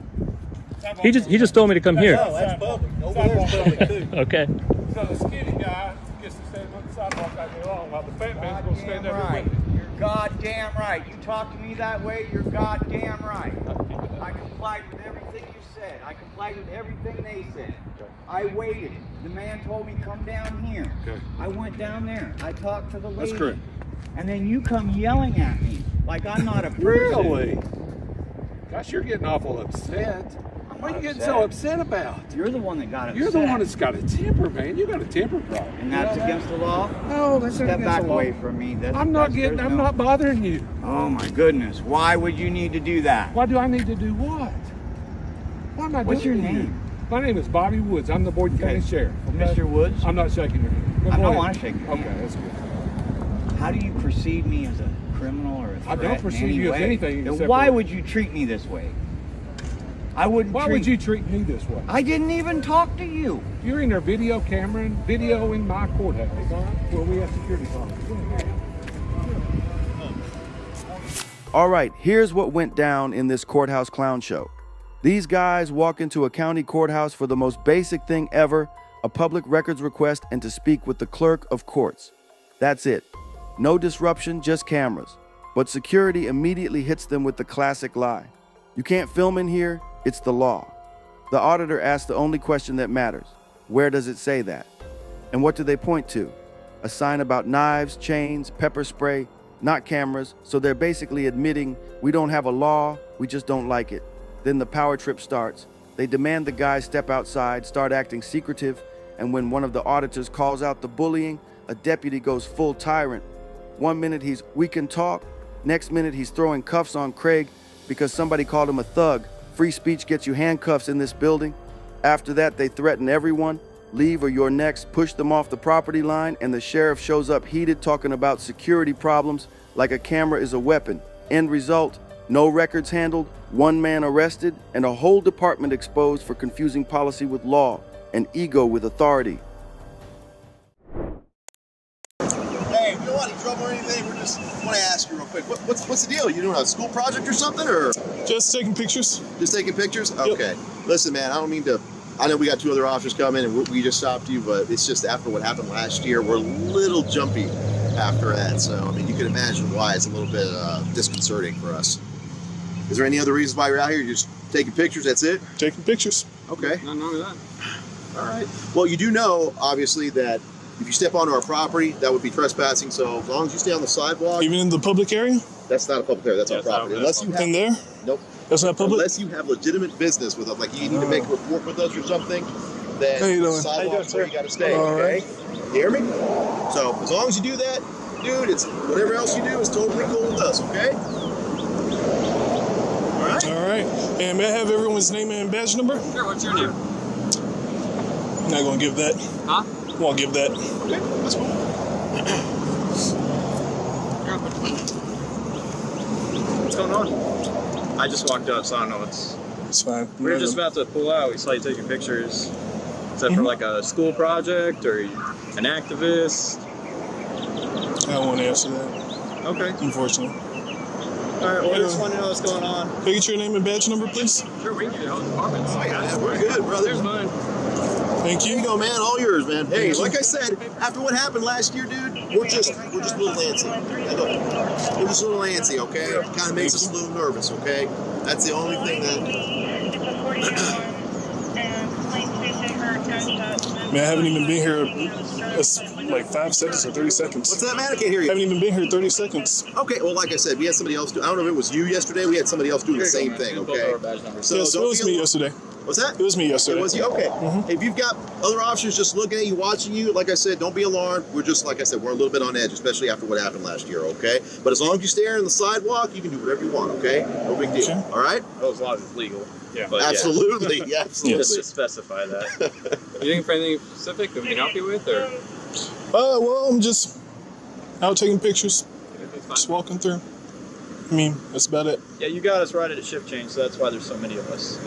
He just told me to come here. No, that's public. Over there's public too. Okay. So the skinny guy gets to stand on the sidewalk out there long, while the fat man's going to stand Goddamn there right. with him. You're goddamn right. You talk to me that way, you're goddamn right. I complied with everything you said. I complied with everything they said. I waited. The man told me come down here. Okay. I went down there. I talked to the lady. That's correct. And then you come yelling at me like I'm not a person. Really? Gosh, you're getting awful upset. What are you getting so upset about? You're the one that got upset. You're the one that's got a temper, man. You got a temper problem. And that's against the law? No, that's not Step against back the law. away from me. I'm not bothering you. Oh my goodness. Why would you need to do that? Why do I need to do what? Why am I What's doing your it? name? My name is Bobby Woods. I'm the Boyd County Sheriff. Okay? Mr. Woods? I'm not shaking your hand. I Go don't ahead. want to shake your hand. Okay, that's good. How do you perceive me as a criminal or a threat I don't in perceive any you as way? anything Then except why for- would you treat me this way? I wouldn't Why treat... would you treat me this way? I didn't even talk to you. You're in there video cameraing, videoing my courthouse, all right? Where we have security problems. All right, here's what went down in this courthouse clown show. These guys walk into a county courthouse for the most basic thing ever, a public records request and to speak with the clerk of courts. That's it. No disruption, just cameras. But security immediately hits them with the classic lie. You can't film in here, it's the law. The auditor asks the only question that matters. Where does it say that? And what do they point to? a sign about knives, chains, pepper spray, not cameras, so they're basically admitting we don't have a law, we just don't like it. Then the power trip starts. They demand the guys step outside, start acting secretive, and when one of the auditors calls out the bullying, a deputy goes full tyrant. 1 minute he's, we can talk, next minute he's throwing cuffs on Craig because somebody called him a thug. Free speech gets you handcuffs in this building. After that, they threaten everyone, leave or you're next, push them off the property line, and the sheriff shows up heated talking about security problems like a camera is a weapon. End result, no records handled, 1 man arrested, and a whole department exposed for confusing policy with law and ego with authority. Hey, we don't want any trouble or anything. We just want to ask you real quick. What's the deal? You doing a school project or something, or Just taking pictures. just taking pictures? Okay. Listen, man, I don't mean to. I know we got 2 other officers coming, and we just stopped you, but it's just after what happened last year, we're a little jumpy after that. So, I mean, you can imagine why it's a little bit disconcerting for us. Is there any other reasons why you're out here? You're just taking pictures, that's it? Taking pictures. Okay. Nothing wrong with that. All right. Well, you do know, obviously, that if you step onto our property, that would be trespassing. So as long as you stay on the sidewalk. Even in the public area? That's not a public area. That's our property. Unless you have, in there? Nope. That's not public? Unless you have legitimate business with us, like you need to make a report with us or something, then How you doing? the sidewalk's where you got to stay. All Okay. right. You hear me? So as long as you do that, dude, it's whatever else you do is totally cool with us. Okay. All right. All right. And may I have everyone's name and badge number? Sure, what's your name? I'm not going to give that. Huh? Won't give that. Okay, that's cool. What's going on? I just walked up, so I don't know what's... It's fine. We were just about to pull out. We saw you taking pictures. Is that for like a school project or an activist? I don't want to answer that. Okay. Unfortunately. All right, well, I just want to know what's going on. Can I get your name and badge number, please? Sure, we can get all departments. Oh, yeah, we're good, brother. There's mine. Thank you. There you go, man. All yours, man. Hey, like I said, after what happened last year, dude, we're just a little antsy. We're just a little antsy, okay? It kind of makes us a little nervous, okay? That's the only thing that. Man, I haven't even been here. It's like 5 seconds or 30 seconds. What's that, man? I can't hear you. I haven't even been here 30 seconds. Okay, well, like I said, we had somebody else do. I don't know if it was you yesterday. We had somebody else doing the same thing. Okay. So yes, it was me yesterday. What's that? It was me yesterday. It was you? Okay. If you've got other officers just looking at you, watching you, like I said, don't be alarmed. We're just, like I said, we're a little bit on edge, especially after what happened last year, okay? But as long as you stay on the sidewalk, you can do whatever you want, okay? No big deal. All right? Well, as long as it's legal. Yeah. Absolutely. Yeah, absolutely. Just to specify that. You looking for anything specific that we can help you with, or? Well, I'm just out taking pictures. Just walking through. I mean, that's about it. Yeah, you got us right at a shift change, so that's why there's so many of us.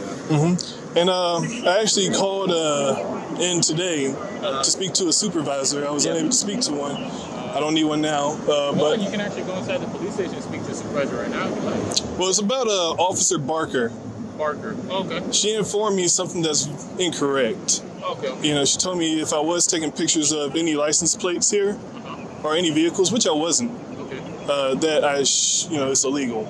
And I actually called in today to speak to a supervisor. I was unable to speak to one. I don't need one now. But you can actually go inside the police station and speak to the supervisor right now if you like. Well, it's about Officer Barker. Barker. Okay. She informed me something that's incorrect. Okay. You know, she told me if I was taking pictures of any license plates here or any vehicles, which I wasn't, that it's illegal.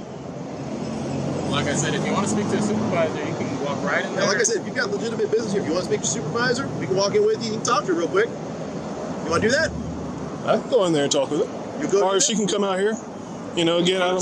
Like I said, if you want to speak to a supervisor, you can walk right in there. Yeah, like I said, if you've got legitimate business here, if you want to speak to your supervisor, we can walk in with you and talk to her real quick. You want to do that? I can go in there and talk with her. You go. Or if she can come out here. You know, again, I don't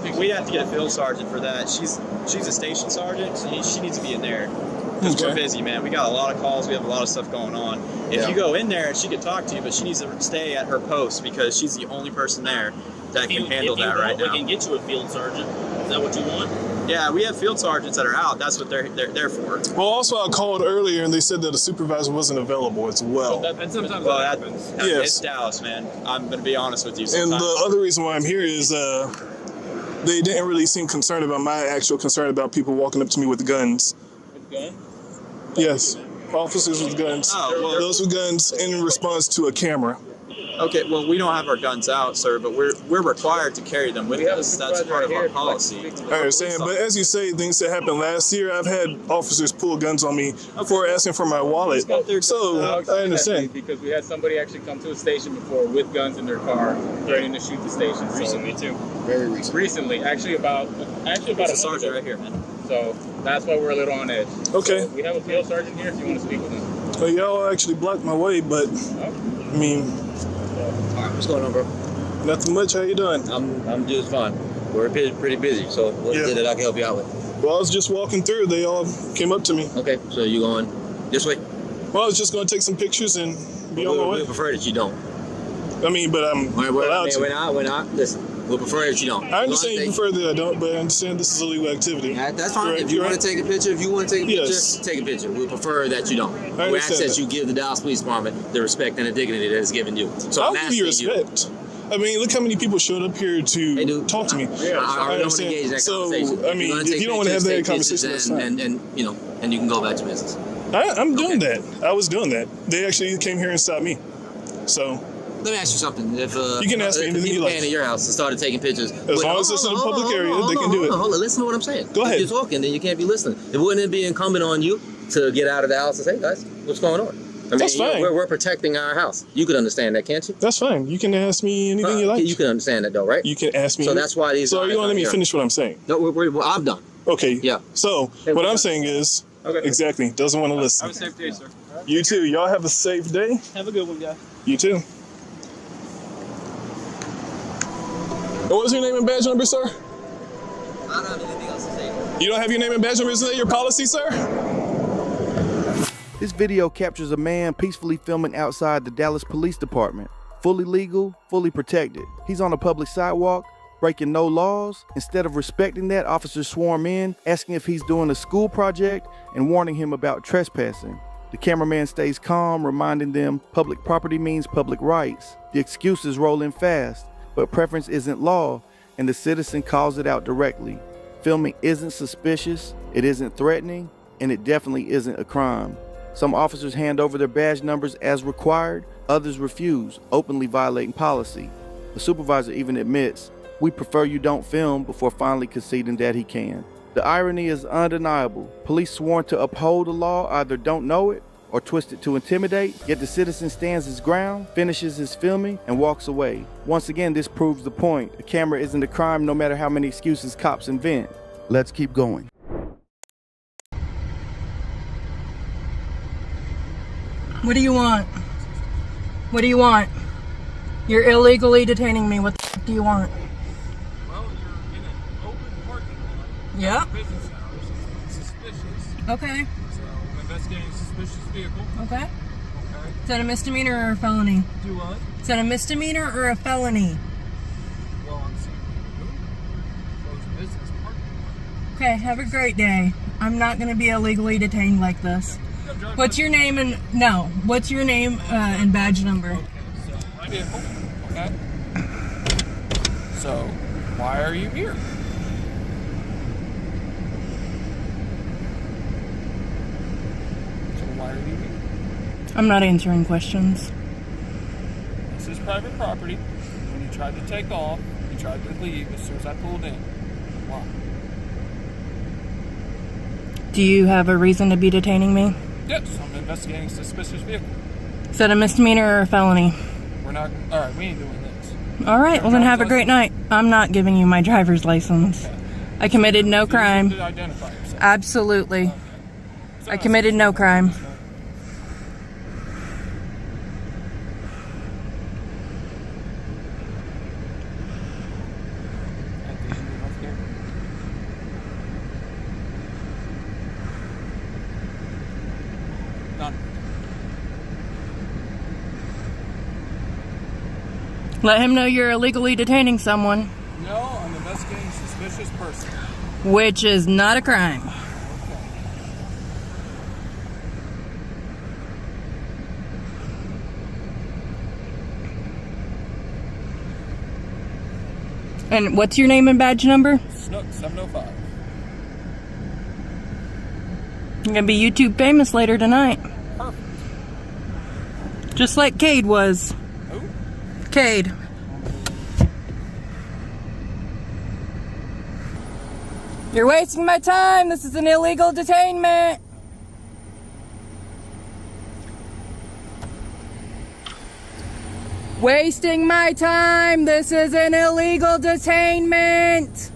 think we have to get a field sergeant for that. She's a station sergeant, so she needs to be in there. Because we're busy, man. We got a lot of calls. We have a lot of stuff going on. If you go in there, she could talk to you, but she needs to stay at her post because she's the only person there that can handle that right now. We can get you a field sergeant. Is that what you want? Yeah, we have field sergeants that are out. That's what they're there for. Well, also I called earlier and they said that a supervisor wasn't available as well. And sometimes that happens. Yes. It's Dallas, man. I'm going to be honest with you. And Sometimes. the other reason why I'm here is they didn't really seem concerned about my actual concern about people walking up to me with guns. With guns? Yes, officers with guns. Oh, well, those with guns in response to a camera. Okay, well, we don't have our guns out, sir, but we're required to carry them with us. That's part of our policy. I understand, but as you say, things that happened last year, I've had officers pull guns on me for asking for my wallet. So I understand. Because we had somebody actually come to a station before with guns in their car, threatening to shoot the station. Recently, too. Very recent. Recently, actually about a sergeant right here, man. So that's why we're a little on edge. Okay. So we have a field sergeant here if you want to speak with him. Well, y'all actually blocked my way, but I mean, Alright, what's going on, bro? nothing much. How you doing? I'm just fine. We're pretty busy, so what is it that I can help you out with? Well, I was just walking through. They all came up to me. Okay, so you going this way? Well, I was just going to take some pictures and be on my way. We prefer that you don't. I mean, but I'm allowed to. We're not. Listen, we'll prefer that you don't. I understand you prefer that I don't, but I understand this is illegal activity. That's fine. If you want to take a picture, take a picture. We prefer that you don't. We ask that you give the Dallas Police Department the respect and the dignity that is given you. So I'll give you respect. I mean, look how many people showed up here to talk to me. I understand. Engage in that conversation. I mean, if you don't want to have that conversation, that's fine. And you can go back to business. I'm doing that. I was doing that. They actually came here and stopped me. So. Let me ask you something. If you can ask me anything you like. Came to your house and started taking pictures. As long as it's in a public area, they can do it. Hold on. Listen to what I'm saying. Go ahead. If you're talking, then you can't be listening. Wouldn't it be incumbent on you to get out of the house and say, hey, guys, what's going on? I mean, that's fine. We're protecting our house. You could understand that, can't you? That's fine. You can ask me anything you like. You can understand that, though, right? You can ask me. So that's why these. So are you going to let me finish what I'm saying? No, I'm done. Okay. Yeah. So what I'm saying is, exactly, doesn't want to listen. Have a safe day, sir. You too. Y'all have a safe day. Have a good one, guys. You too. What was your name and badge number, sir? I don't have anything else to say. You don't have your name and badge number? Is that your policy, sir? This video captures a man peacefully filming outside the Dallas Police Department. Fully legal, fully protected. He's on a public sidewalk, breaking no laws. Instead of respecting that, officers swarm in, asking if he's doing a school project and warning him about trespassing. The cameraman stays calm, reminding them public property means public rights. The excuses roll in fast, but preference isn't law, and the citizen calls it out directly. Filming isn't suspicious, it isn't threatening, and it definitely isn't a crime. Some officers hand over their badge numbers as required, others refuse, openly violating policy. The supervisor even admits, "We prefer you don't film," before finally conceding that he can. The irony is undeniable. Police sworn to uphold the law either don't know it or twist it to intimidate, yet the citizen stands his ground, finishes his filming, and walks away. Once again, this proves the point. A camera isn't a crime no matter how many excuses cops invent. Let's keep going. What do you want? What do you want? You're illegally detaining me. What the f do you want? Well, you're in an open parking lot. Yep. Business hours. It's suspicious. Okay. So I'm investigating a suspicious vehicle. Okay. Okay. Is that a misdemeanor or a felony? Do what? Is that a misdemeanor or a felony? Well, I'm saying closed business parking lot. Okay, have a great day. I'm not going to be illegally detained like this. What's your name and what's your name and badge number? Okay, so my vehicle. Okay. So why are you here? So why are you here? I'm not answering questions. This is private property. When you tried to take off, you tried to leave as soon as I pulled in. Why? Do you have a reason to be detaining me? Yes, I'm investigating a suspicious vehicle. Is that a misdemeanor or a felony? We're not. All right, we ain't doing this. All right, well then have a great night. I'm not giving you my driver's license. Okay. I committed no crime. To identify yourself. Absolutely. I committed no crime. Let him know you're illegally detaining someone. No, I'm investigating a suspicious person. Which is not a crime. And what's your name and badge number? Snook 705. You're gonna be YouTube famous later tonight. Perfect. Just like Cade was. Who? Cade. You're wasting my time. This is an illegal detainment. Wasting my time. This is an illegal detainment.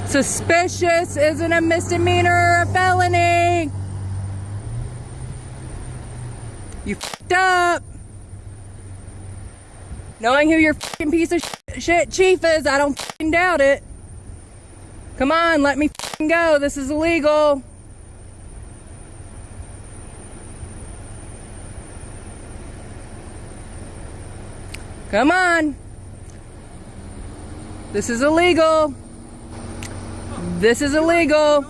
Suspicious isn't a misdemeanor or a felony. You f***ed up. Knowing who your f***ing piece of shit chief is, I don't f***ing doubt it. Come on, let me f***ing go. This is illegal. Come on. This is illegal. This is illegal.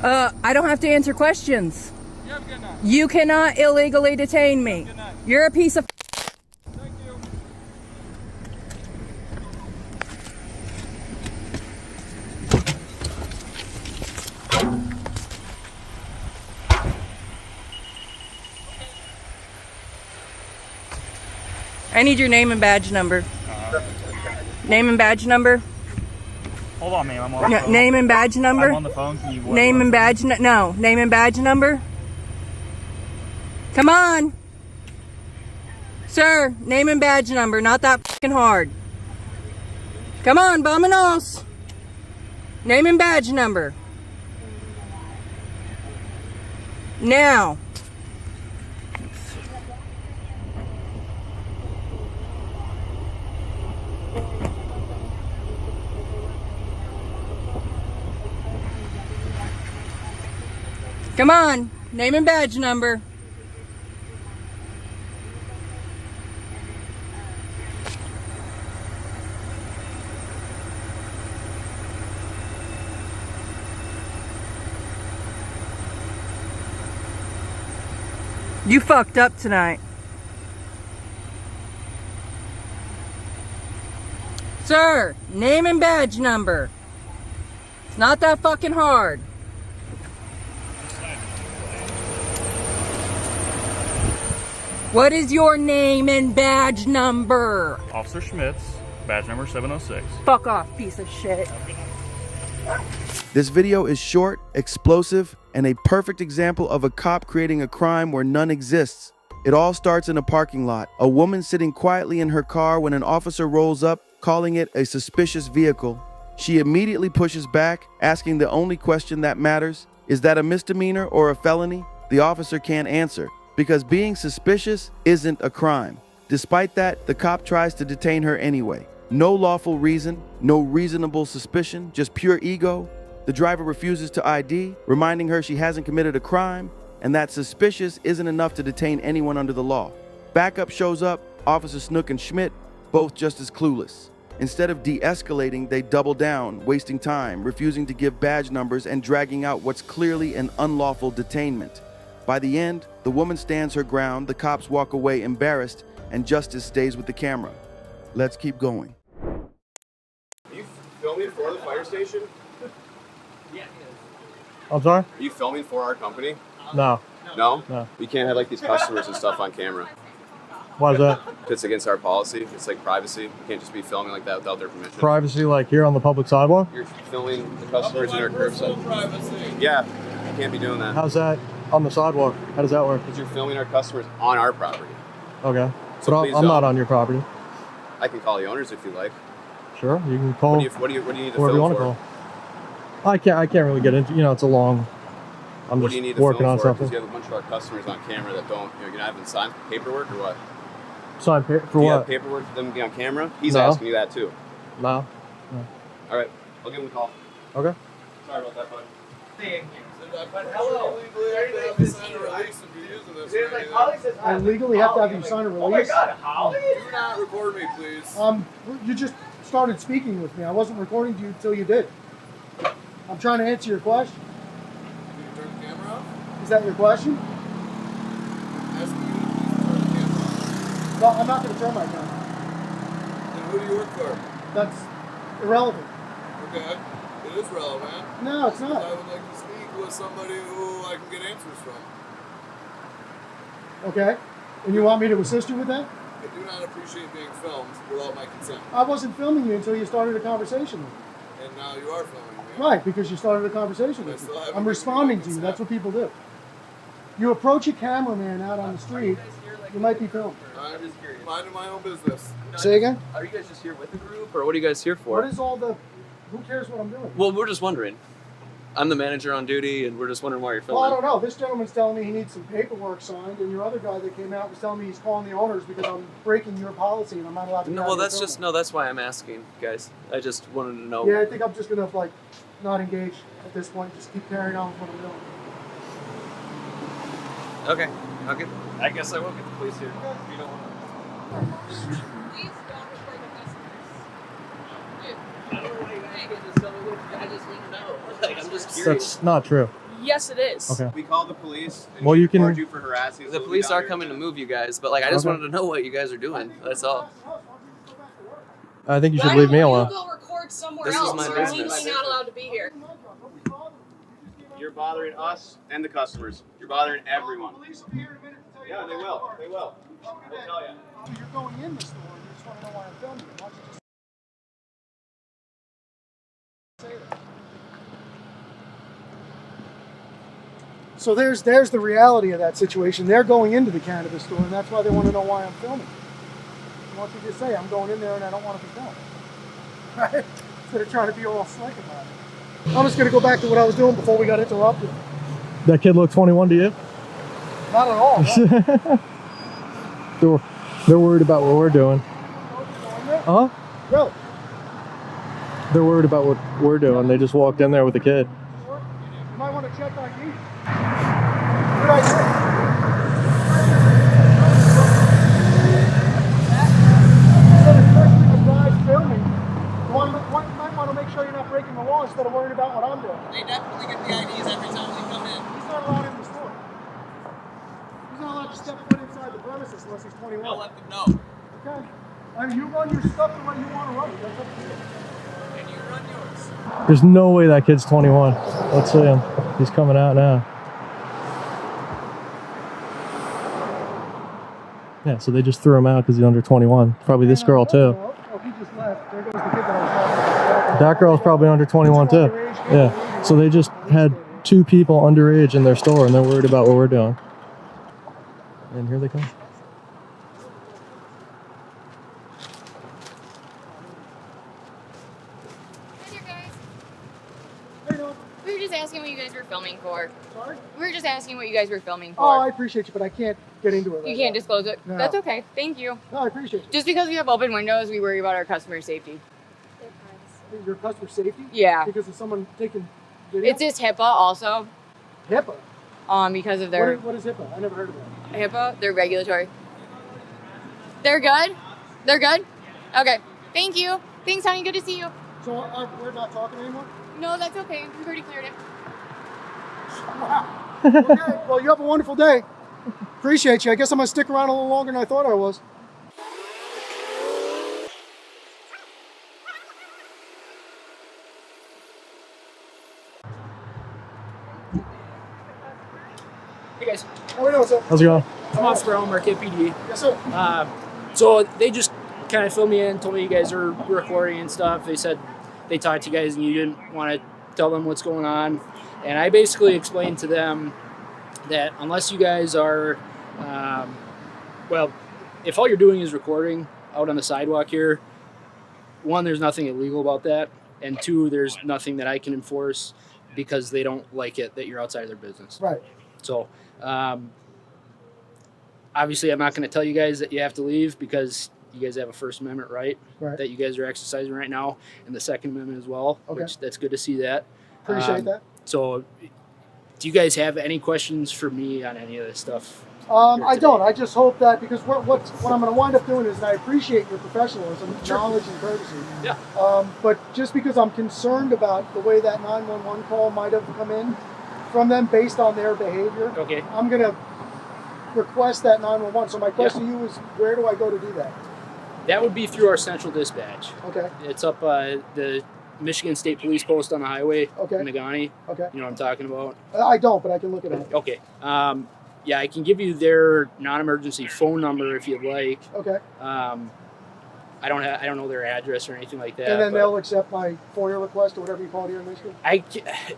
I don't have to answer questions. You cannot illegally detain me. You're a piece of. I need your name and badge number. Name and badge number. Hold on, ma'am. I'm on the phone. Name and badge number. I'm on the phone. Can you Name and badge. No. Name and badge number. Come on. Sir, name and badge number. Not that fucking hard. Come on, vámonos. Name and badge number. Now. Come on, name and badge number. You fucked up tonight. Sir, name and badge number. It's not that fucking hard. What is your name and badge number? Officer Schmitz, badge number 706. Fuck off, piece of shit. This video is short, explosive, and a perfect example of a cop creating a crime where none exists. It all starts in a parking lot. A woman sitting quietly in her car when an officer rolls up, calling it a suspicious vehicle. She immediately pushes back, asking the only question that matters. Is that a misdemeanor or a felony? The officer can't answer, because being suspicious isn't a crime. Despite that, the cop tries to detain her anyway. No lawful reason, no reasonable suspicion, just pure ego. The driver refuses to ID, reminding her she hasn't committed a crime, and that suspicious isn't enough to detain anyone under the law. Backup shows up, Officer Snook and Schmidt, both just as clueless. Instead of de-escalating, they double down, wasting time, refusing to give badge numbers and dragging out what's clearly an unlawful detainment. By the end, the woman stands her ground, the cops walk away embarrassed, and justice stays with the camera. Let's keep going. Are you filming for the fire station? I'm sorry? Are you filming for our company? No. No? No. We can't have like these customers and stuff on camera. Why is that? It's against our policy. It's like privacy. You can't just be filming like that without their permission. Privacy, like here on the public sidewalk? You're filming the customers in our curbside. Yeah, you can't be doing that. How's that on the sidewalk? How does that work? Because you're filming our customers on our property. Okay. So But please I'm don't. not on your property. I can call the owners if you like. Sure, you can call What do you need to whoever film you want for? to call. I can't really get into, it's a long, I'm What just do you need to working film on for? something. Because you have a bunch of our customers on camera that don't, you're gonna have them sign paperwork or what? Sign for Do you have what? paperwork for them to be on camera? He's No. asking you that too. No. All right, I'll give him a call. Okay. Sorry about that, bud. I legally have to have you sign a release. Oh my God, Holly! Do not record me, please. You just started speaking with me. I wasn't recording you until you did. I'm trying to answer your question. Can you turn the camera off? Is that your question? Asking you to please turn the camera off. Well, I'm not going to turn my camera. Then who do you work for? That's irrelevant. Okay, it is relevant. No, it's not. I would like to speak with somebody who I can get answers from. Okay? And you want me to assist you with that? I do not appreciate being filmed without my consent. I wasn't filming you until you started a conversation with me. And now you are filming me. Right, because you started a conversation with me. I'm responding to you. That's what people do. You approach a cameraman out on the street, you might be filmed. I'm just minding my own business. Say again? Are you guys just here with the group, or what are you guys here for? What is all the... Who cares what I'm doing? Well, we're just wondering. I'm the manager on duty, and we're just wondering why you're Well, I filming. don't know. This gentleman's telling me he needs some paperwork signed, and your other guy that came out was telling me he's calling the owners because I'm breaking your policy and I'm not allowed to. No, well, that's just that's why I'm asking, guys. I just wanted to know. Yeah, I think I'm just gonna like not engage at this point. Just keep carrying on with what I'm doing. Okay. Okay. I guess I will get the police here. If you don't want to. Please don't report the customers. I don't know why you guys can't just tell me what you guys just need to know. Like, I'm just curious. That's not true. Yes, it is. Okay. We called the police. And Well, you can. report you for harassing. The police are coming to move you guys, but like I just wanted to know what you guys are doing. That's all. I think you should leave me alone. Go record somewhere This is else. my You're business. legally not allowed to be here. You're bothering us and the customers. You're bothering everyone. Yeah, they will. They will. We'll tell you. You're going in the store and you just want to know why I'm filming you. Why don't you just say that? So there's the reality of that situation. They're going into the cannabis store, and that's why they want to know why I'm filming. Why don't you just say, I'm going in there and I don't want to be filmed? Right? Instead of trying to be all slick about it. I'm just going to go back to what I was doing before we got interrupted. That kid look 21 to you? Not at all. No. They're worried about what we're doing. Huh? Go. They're worried about what we're doing. They just walked in there with a kid. You might want to check ID. Good idea. Instead of questioning the guys filming, you might want to make sure you're not breaking the law instead of worrying about what I'm doing. They definitely get the IDs every time they come in. He's not allowed in the store. He's not allowed to step foot inside the premises unless he's 21. I'll let them know. Okay. I mean, you run your stuff the way you want to run it. That's up to you. And you run yours. There's no way that kid's 21. Let's see him. He's coming out now. Yeah, so they just threw him out because he's under 21. Probably this girl too. Oh, he just left. There goes the kid that I was talking about. That girl's probably under 21 too. Yeah, so they just had 2 people underage in their store and they're worried about what we're doing. And here they come. We were just asking what you guys were filming for. Sorry? We were just asking what you guys were filming for. Oh, I appreciate you, but I can't get into it right You can't now. disclose it? No. That's okay. Thank you. No, I appreciate you. Just because we have open windows, we worry about our customer safety. Your customer safety? Yeah. Because of someone taking video? It's just HIPAA also. HIPAA? Because of their... What is HIPAA? I never heard of that. HIPAA? They're regulatory. They're good? They're good? Okay. Thank you. Thanks, honey. Good to see you. So we're not talking anymore? No, that's okay. We've already cleared it. Wow. Okay, well, you have a wonderful day. Appreciate you. I guess I'm going to stick around a little longer than I thought I was. Hey guys. How we doing, sir? How's it going? I'm Oscar on Marquette PD. Yes, sir. So they just kind of filled me in, told me you guys are recording and stuff. They said they talked to you guys and you didn't want to tell them what's going on. And I basically explained to them that unless you guys are, well, if all you're doing is recording out on the sidewalk here, 1, there's nothing illegal about that. And 2, there's nothing that I can enforce because they don't like it that you're outside of their business. Right. So, obviously, I'm not going to tell you guys that you have to leave because you guys have a First Amendment right that you guys are exercising right now, and the Second Amendment as well. Okay. Which that's good to see that. Appreciate that. So, do you guys have any questions for me on any of this stuff? I don't. I just hope that because what I'm going to wind up doing is, and I appreciate your professionalism, knowledge, and courtesy. Yeah. But just because I'm concerned about the way that 911 call might have come in from them based on their behavior, Okay. I'm going to request that 911. So my question to you is, where do I go to do that? That would be through our central dispatch. Okay. It's up the Michigan State Police Post on the highway in Nagani. Okay. You know what I'm talking about? I don't, but I can look it up. Okay. Yeah, I can give you their non-emergency phone number if you'd like. Okay. I don't know their address or anything like that. And then but they'll accept my FOIA request or whatever you call it here in Michigan?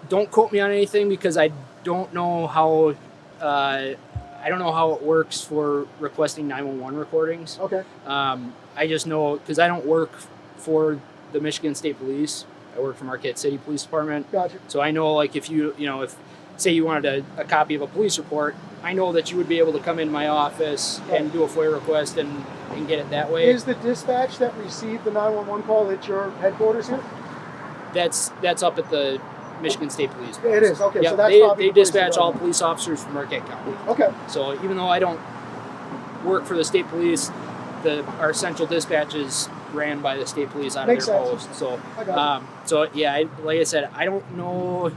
Don't quote me on anything because I don't know how it works for requesting 911 recordings. Okay. I just know because I don't work for the Michigan State Police. I work for Marquette City Police Department. Gotcha. So I know, like, if if say you wanted a copy of a police report, I know that you would be able to come in my office and do a FOIA request and get it that way. Is the dispatch that received the 911 call at your headquarters here? That's up at the Michigan State Police. It is, okay. Yeah, So that's they probably the place to dispatch go all then. police officers from Marquette County. Okay. So even though I don't work for the state police, our central dispatch is ran by the state police out Makes of their sense. post. So, I got so yeah, like I said, I don't know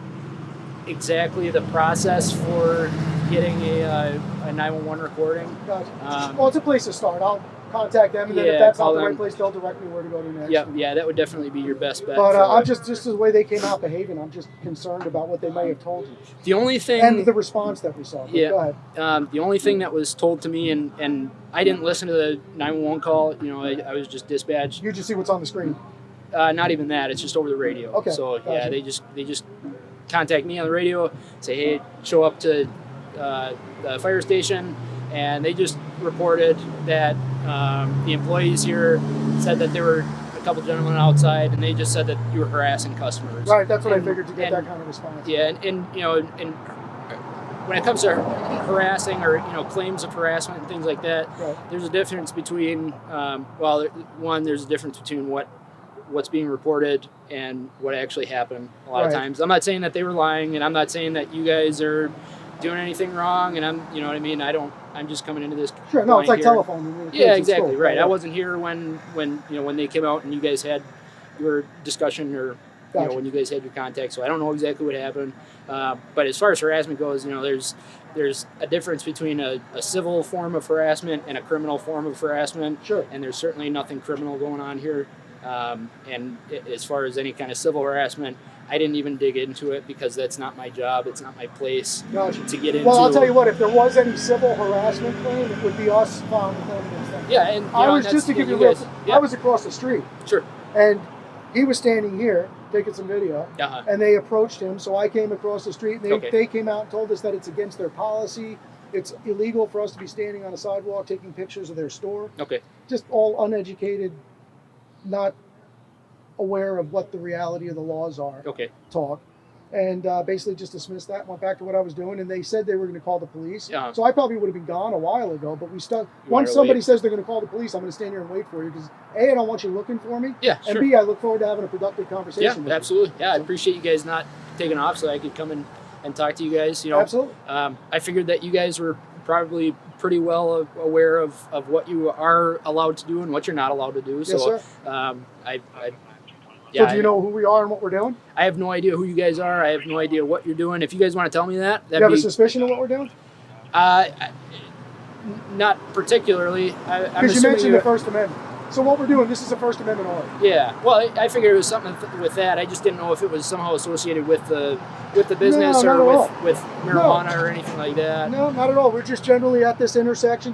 exactly the process for getting a 911 recording. Gotcha. Well, it's a place to start. I'll contact them, and then if that's not the right place, they'll direct me where to go to next. Yeah, that would definitely be your best bet. But I'm just the way they came out behaving, I'm just concerned about what they may have told you. The only thing, and the response that we saw. But yeah. Go ahead. The only thing that was told to me, and I didn't listen to the 911 call. I was just dispatched. You just see what's on the screen. Not even that. It's just over the radio. Okay. So Gotcha. yeah, they just contact me on the radio, say, hey, show up to the fire station, and they just reported that the employees here said that there were a couple gentlemen outside, and they just said that you were harassing customers. Right, that's what I figured to get that kind of response. Yeah, and when it comes to harassing or claims of harassment and things like that, there's a difference between there's a difference between what's being reported and what actually happened a lot of times. I'm not saying that they were lying, and I'm not saying that you guys are doing anything wrong, and I'm just coming into this. Sure, no, it's like here. telephone. Yeah, exactly, right. I wasn't here when they came out and you guys had your discussion or Gotcha. when you guys had your contact, so I don't know exactly what happened. But as far as harassment goes, there's a difference between a civil form of harassment and a criminal form of harassment. Sure. And there's certainly nothing criminal going on here. And as far as any kind of civil harassment, I didn't even dig into it because that's not my job. It's not my place to get into. Well, I'll tell you what, if there was any civil harassment claim, it would be us filing a claim against them. Yeah, and I was just to give you a real, I was across the street. Sure. And he was standing here taking some video, and they approached him, so I came across the street, and they came out and told us that it's against their policy. It's illegal for us to be standing on a sidewalk taking pictures of their store. Okay. Just all uneducated, not aware of what the reality of the laws are. Okay. Talk. And basically just dismissed that, went back to what I was doing, and they said they were going to call the police. Yeah. So I probably would have been gone a while ago, but we stuck. You Once wanted to somebody wait. says they're going to call the police, I'm going to stand here and wait for you because A, I don't want you looking for me. Yeah, and sure. B, I look forward to having a productive conversation Yeah, with you. absolutely. Yeah, I appreciate you guys not taking off so I could come in and talk to you guys. Absolutely. I figured that you guys were probably pretty well aware of what you are allowed to do and what you're not allowed to do. Yes, So, sir. Yeah, So do you know who we are and what we're doing? I have no idea who you guys are. I have no idea what you're doing. If you guys want to tell me that, Do that'd you have be a suspicion of what we're doing? not particularly. I'm Because you assuming mentioned the First Amendment. So what we're doing, this is a First Amendment order. Yeah, well, I figured it was something with that. I just didn't know if it was somehow associated with the business No, not or at with all. marijuana No. or anything like that. No, not at all. We're just generally at this intersection,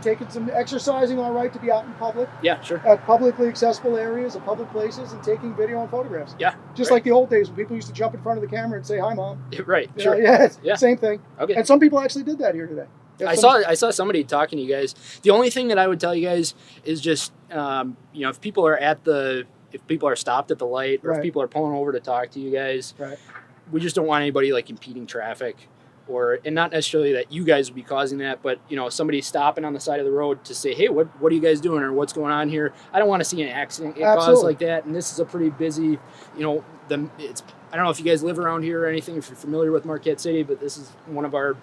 exercising our right to be out in public. Yeah, sure. At publicly accessible areas, at public places, and taking video and photographs. Yeah. Just right. like the old days when people used to jump in front of the camera and say, "Hi, Mom." Right. You Sure. know, yeah, Yeah. same thing. Okay. And some people actually did that here today. I saw somebody talking to you guys. The only thing that I would tell you guys is just if people are stopped at the light or if Right. people are pulling over to talk to you guys, Right. we just don't want anybody like impeding traffic, and not necessarily that you guys would be causing that, but somebody stopping on the side of the road to say, hey, what are you guys doing or what's going on here? I don't want to see an accident get caused like that. And this is a pretty busy, I don't know if you guys live around here or anything, if you're familiar with Marquette City, but this is one of our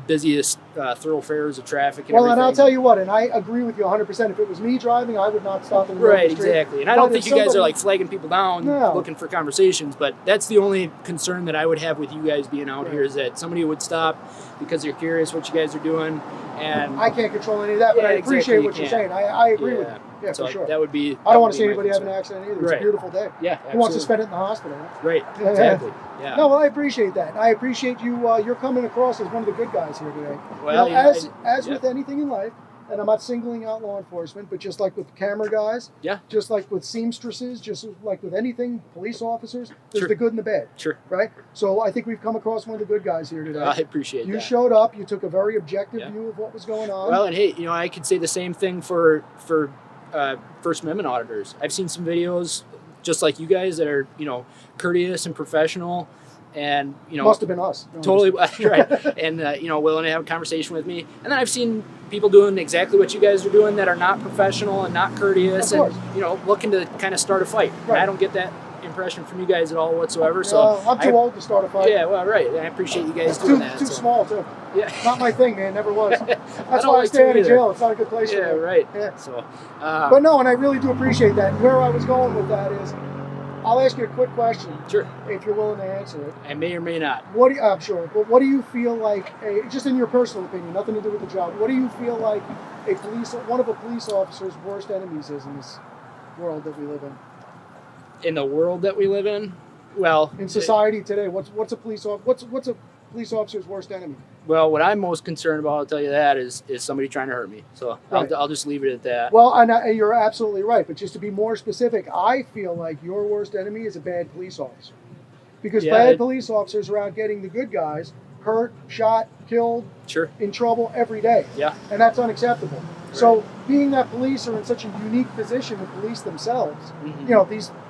busiest thoroughfares of traffic and everything. And I'll tell you what, and I agree with you 100%. If it was me driving, I would not stop in the middle of Right, the street. exactly. And I don't But think if you guys are somebody- like flagging people down No. looking for conversations, but that's the only concern that I would have with you guys being out here is that somebody would stop because they're curious what you guys are doing. And I can't control any of that, but I appreciate exactly, what you're you saying. can't. I agree with you. Yeah, so for sure. That would be. I don't want to see anybody have an accident either. It's Right. a beautiful day. Yeah, Who wants to absolutely. spend it in the hospital? Right, Yeah. exactly. Yeah. No, well, I appreciate that. I appreciate you. You're coming across as one of the good guys here today. Well, You know, yeah, as yeah. with anything in life, and I'm not singling out law enforcement, but just like with camera guys, Yeah. just like with seamstresses, just like with anything, police officers, there's Sure. the good and the bad. Sure. Right? So I think we've come across one of the good guys here today. I appreciate You that. showed up. You took a very objective Yeah. view of what was going on. Well, and hey, I could say the same thing for First Amendment auditors. I've seen some videos just like you guys that are, courteous and professional, and Must have been us. No, totally right, and willing to have a conversation with me. And then I've seen people doing exactly what you guys are doing that are not professional and not courteous, and looking to kind of start a fight. Right. And I don't get that impression from you guys at all whatsoever. So I'm too old to start a fight. Yeah, well, right. I appreciate you guys doing that. Too small too. Yeah, not my thing, man. Never was. That's why I stay out of jail. It's not a good place. Yeah, for me. right. Yeah. So, but no, and I really do appreciate that. Where I was going with that is, I'll ask you a quick question. Sure. If you're willing to answer it. I may or may not. I'm sure. But what do you feel like, just in your personal opinion, nothing to do with the job, what do you feel like one of a police officer's worst enemies is in this world that we live in? In the world that we live in? Well, in society today, what's a police officer's worst enemy? Well, what I'm most concerned about, I'll tell you that, is somebody trying to hurt me. So right. I'll just leave it at that. Well, and you're absolutely right. But just to be more specific, I feel like your worst enemy is a bad police officer. Because bad police officers are out getting the good guys hurt, shot, killed, in trouble every day. Yeah. And that's unacceptable. Right. So being that police are in such a unique position to police themselves,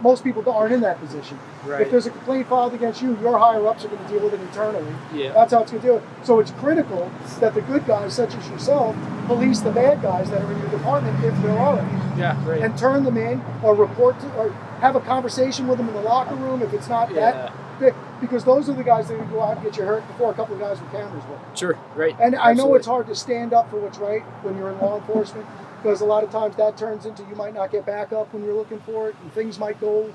most people aren't in that position. Right. If there's a complaint filed against you, your higher ups are going to deal with it internally. Yeah. That's how it's going to do it. So it's critical that the good guys, such as yourself, police the bad guys that are in your department, if there are any. Yeah, right. And turn them in, or or have a conversation with them in the locker room if it's not that big. Because those are the guys that would go out and get you hurt before a couple of guys with cameras will. Sure, right. And I know it's hard to stand up for what's right when you're in law enforcement, because a lot of times that turns into you might not get back up when you're looking for it, and things might go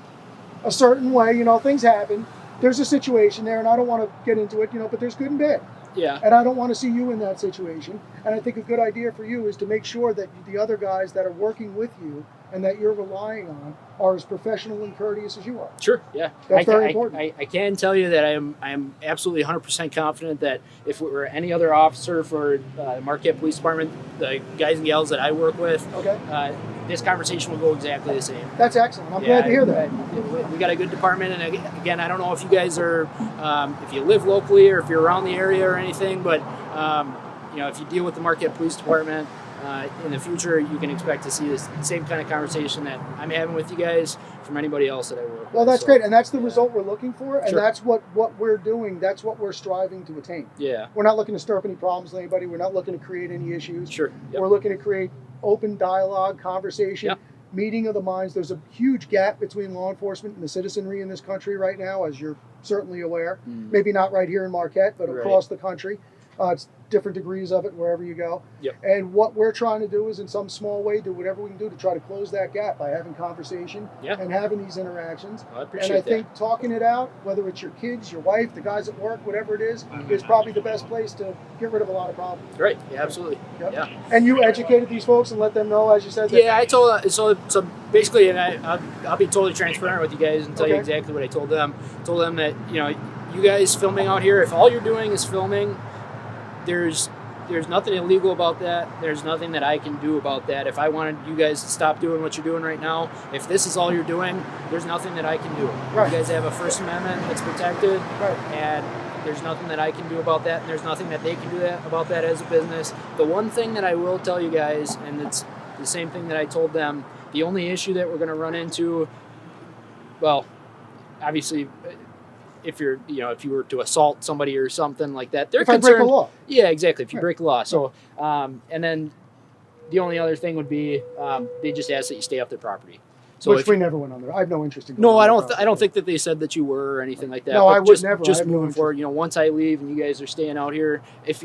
a certain way. Things happen. There's a situation there, and I don't want to get into it, but there's good and bad. Yeah. And I don't want to see you in that situation. And I think a good idea for you is to make sure that the other guys that are working with you and that you're relying on are as professional and courteous as you are. Sure, yeah. That's very important. I can tell you that I am absolutely 100% confident that if it were any other officer for the Marquette Police Department, the guys and gals that I work with, this conversation will go exactly the same. That's excellent. I'm glad to hear that. We got a good department, and again, I don't know if you guys are, if you live locally or if you're around the area or anything, but if you deal with the Marquette Police Department, in the future, you can expect to see this same kind of conversation that I'm having with you guys from anybody else that I work with. Well, that's great, and that's the result we're looking for, and that's what we're doing. That's what we're striving to attain. Yeah. We're not looking to stir up any problems with anybody. We're not looking to create any issues. Sure. Yep. We're looking to create open dialogue, conversation, meeting of the minds. There's a huge gap between law enforcement and the citizenry in this country right now, as you're certainly aware. Maybe not right here in Marquette, but across the country. It's different degrees of it wherever you go. Yep. And what we're trying to do is, in some small way, do whatever we can do to try to close that gap by having conversation and having these interactions. I appreciate and I think talking it out, whether it's your kids, your wife, the guys at work, whatever it is probably the best place to get rid of a lot of problems. Right. Yeah, absolutely. Yep. Yeah. And you educated these folks and let them know, as you said. That I told so basically, and I'll be totally transparent with you guys and tell you exactly what I told them. Told them that you guys filming out here, if all you're doing is filming, there's nothing illegal about that. There's nothing that I can do about that. If I wanted you guys to stop doing what you're doing right now, if this is all you're doing, there's nothing that I can do. Right. You guys have a First Amendment that's protected, right. And there's nothing that I can do about that, and there's nothing that they can do about that as a business. The one thing that I will tell you guys, and it's the same thing that I told them, the only issue that we're going to run into, well, obviously, if you were to assault somebody or something like that, they're concerned. If I break the law. Yeah, exactly. If you break the law. So, and then the only other thing would be they just ask that you stay off their property. So which we never went on there. I have no interest in. No, I don't think that they said that you were or anything like that. No, I would never. Just moving forward, once I leave and you guys are staying out here,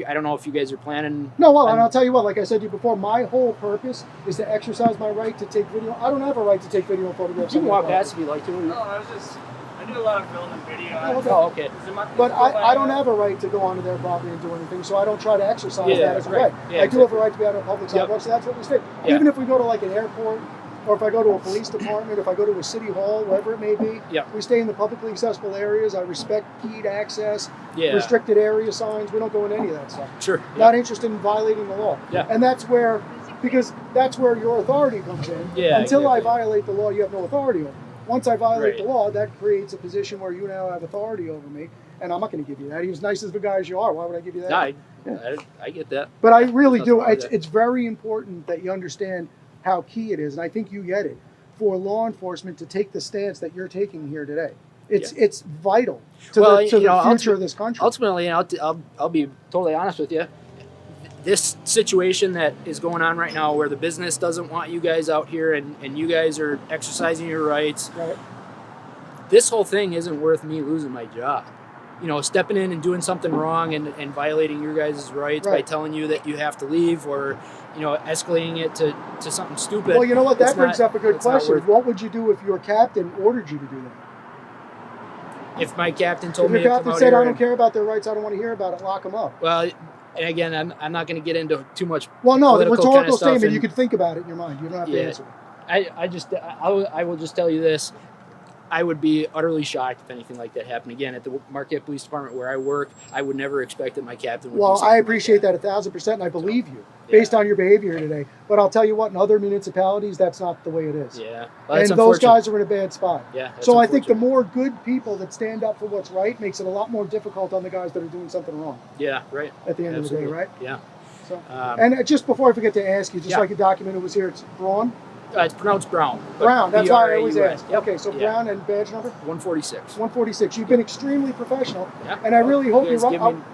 I don't know if you guys are planning. No, well, and I'll tell you what. Like I said to you before, my whole purpose is to exercise my right to take video. I don't have a right to take video and photographs. You can walk past if you like to. No, I do a lot of film and video. Oh, okay. But I don't have a right to go onto their property and do anything, so I don't try to exercise that as a right. Yeah, I do have a right to be out on public sidewalks, so that's what we say. Yeah. Even if we go to like an airport, or if I go to a police department, if I go to a city hall, wherever it may be, we stay in the publicly accessible areas. I respect keyed access, restricted area signs. We don't go into any of that stuff. Sure. Not interested in violating the law. Yeah. And that's where your authority comes in. Yeah, Until I violate the law, you have no authority over me. Once I violate the law, that creates a position where you now have authority over me, and I'm not going to give you that. Even as nice as the guy as you are, why would I give you that? I get that. But I really do. It's very important that you understand how key it is, and I think you get it. for law enforcement to take the stance that you're taking here today. It's vital to the future of this country. Ultimately, I'll be totally honest with you. This situation that is going on right now, where the business doesn't want you guys out here and you guys are exercising your rights, right. This whole thing isn't worth me losing my job. Stepping in and doing something wrong and violating your guys' rights by telling you that you have to leave, or escalating it to something stupid. Well, you know what? That brings up a good question. What would you do if your captain ordered you to do that? If my captain told if me your to captain come out said, here I don't care about their rights, I don't want to hear about it, lock them up. Well, and again, I'm not going to get into too much. Well, no, the political rhetorical kind of statement, you could think about it in your mind. You don't have to answer it. I will just tell you this. I would be utterly shocked if anything like that happened again at the Marquette Police Department where I work. I would never expect that my captain would do something I appreciate that 1,000%, and I believe you based on your behavior today. But I'll tell you what, in other municipalities, that's not the way it is. Yeah. Well, and those guys are in a bad spot. Yeah. So I think the more good people that stand up for what's right makes it a lot more difficult on the guys that are doing something wrong. Yeah, right. At the end of the day, right? Yeah. So, and just before I forget to ask you, just like a document was here, it's Braun? It's pronounced Brown. Brown, that's why I always ask. Yep. Okay, so Brown and badge number? 146. 146. You've been extremely professional, Yeah. and I really hope You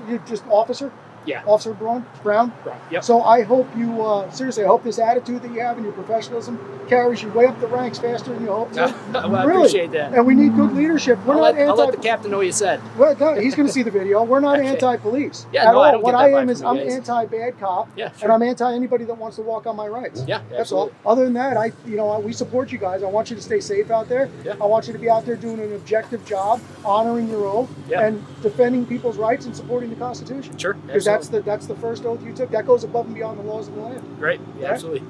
you're just officer? Yeah. Officer Brown? Brown, yep. So I hope you, seriously, I hope this attitude that you have and your professionalism carries you way up the ranks faster than you hope to. Well, I appreciate that. And we need good leadership. I'll let the captain know what you said. Well, he's going to see the video. We're not anti-police Yeah, at no, all. I don't What get I that am vibe is from I'm you guys. anti-bad cop, Yeah, and I'm anti anybody that wants to walk on my rights. Yeah, that's all. Other than that, we support you guys. I want you to stay safe out there. Yeah. I want you to be out there doing an objective job, honoring your oath, and defending people's rights and supporting the Constitution. Sure, because that's the first oath you took. That goes above and beyond the laws of the land. Right, yeah, absolutely.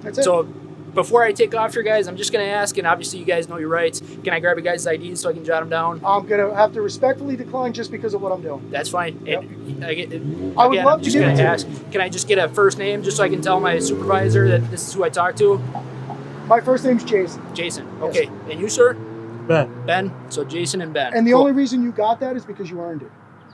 That's it. So before I take off here, guys, I'm just going to ask, and obviously you guys know your rights. Can I grab a guy's IDs so I can jot them down? I'm going to have to respectfully decline just because of what I'm doing. That's fine. Yep. I would love to give it to ask, can I just get a first name just so I can tell my supervisor that this is who I talked to? My first name's Jason. Jason, okay. Yes. And you, sir? Ben. Ben, so Jason and Ben. And the only reason you got that is because you earned it.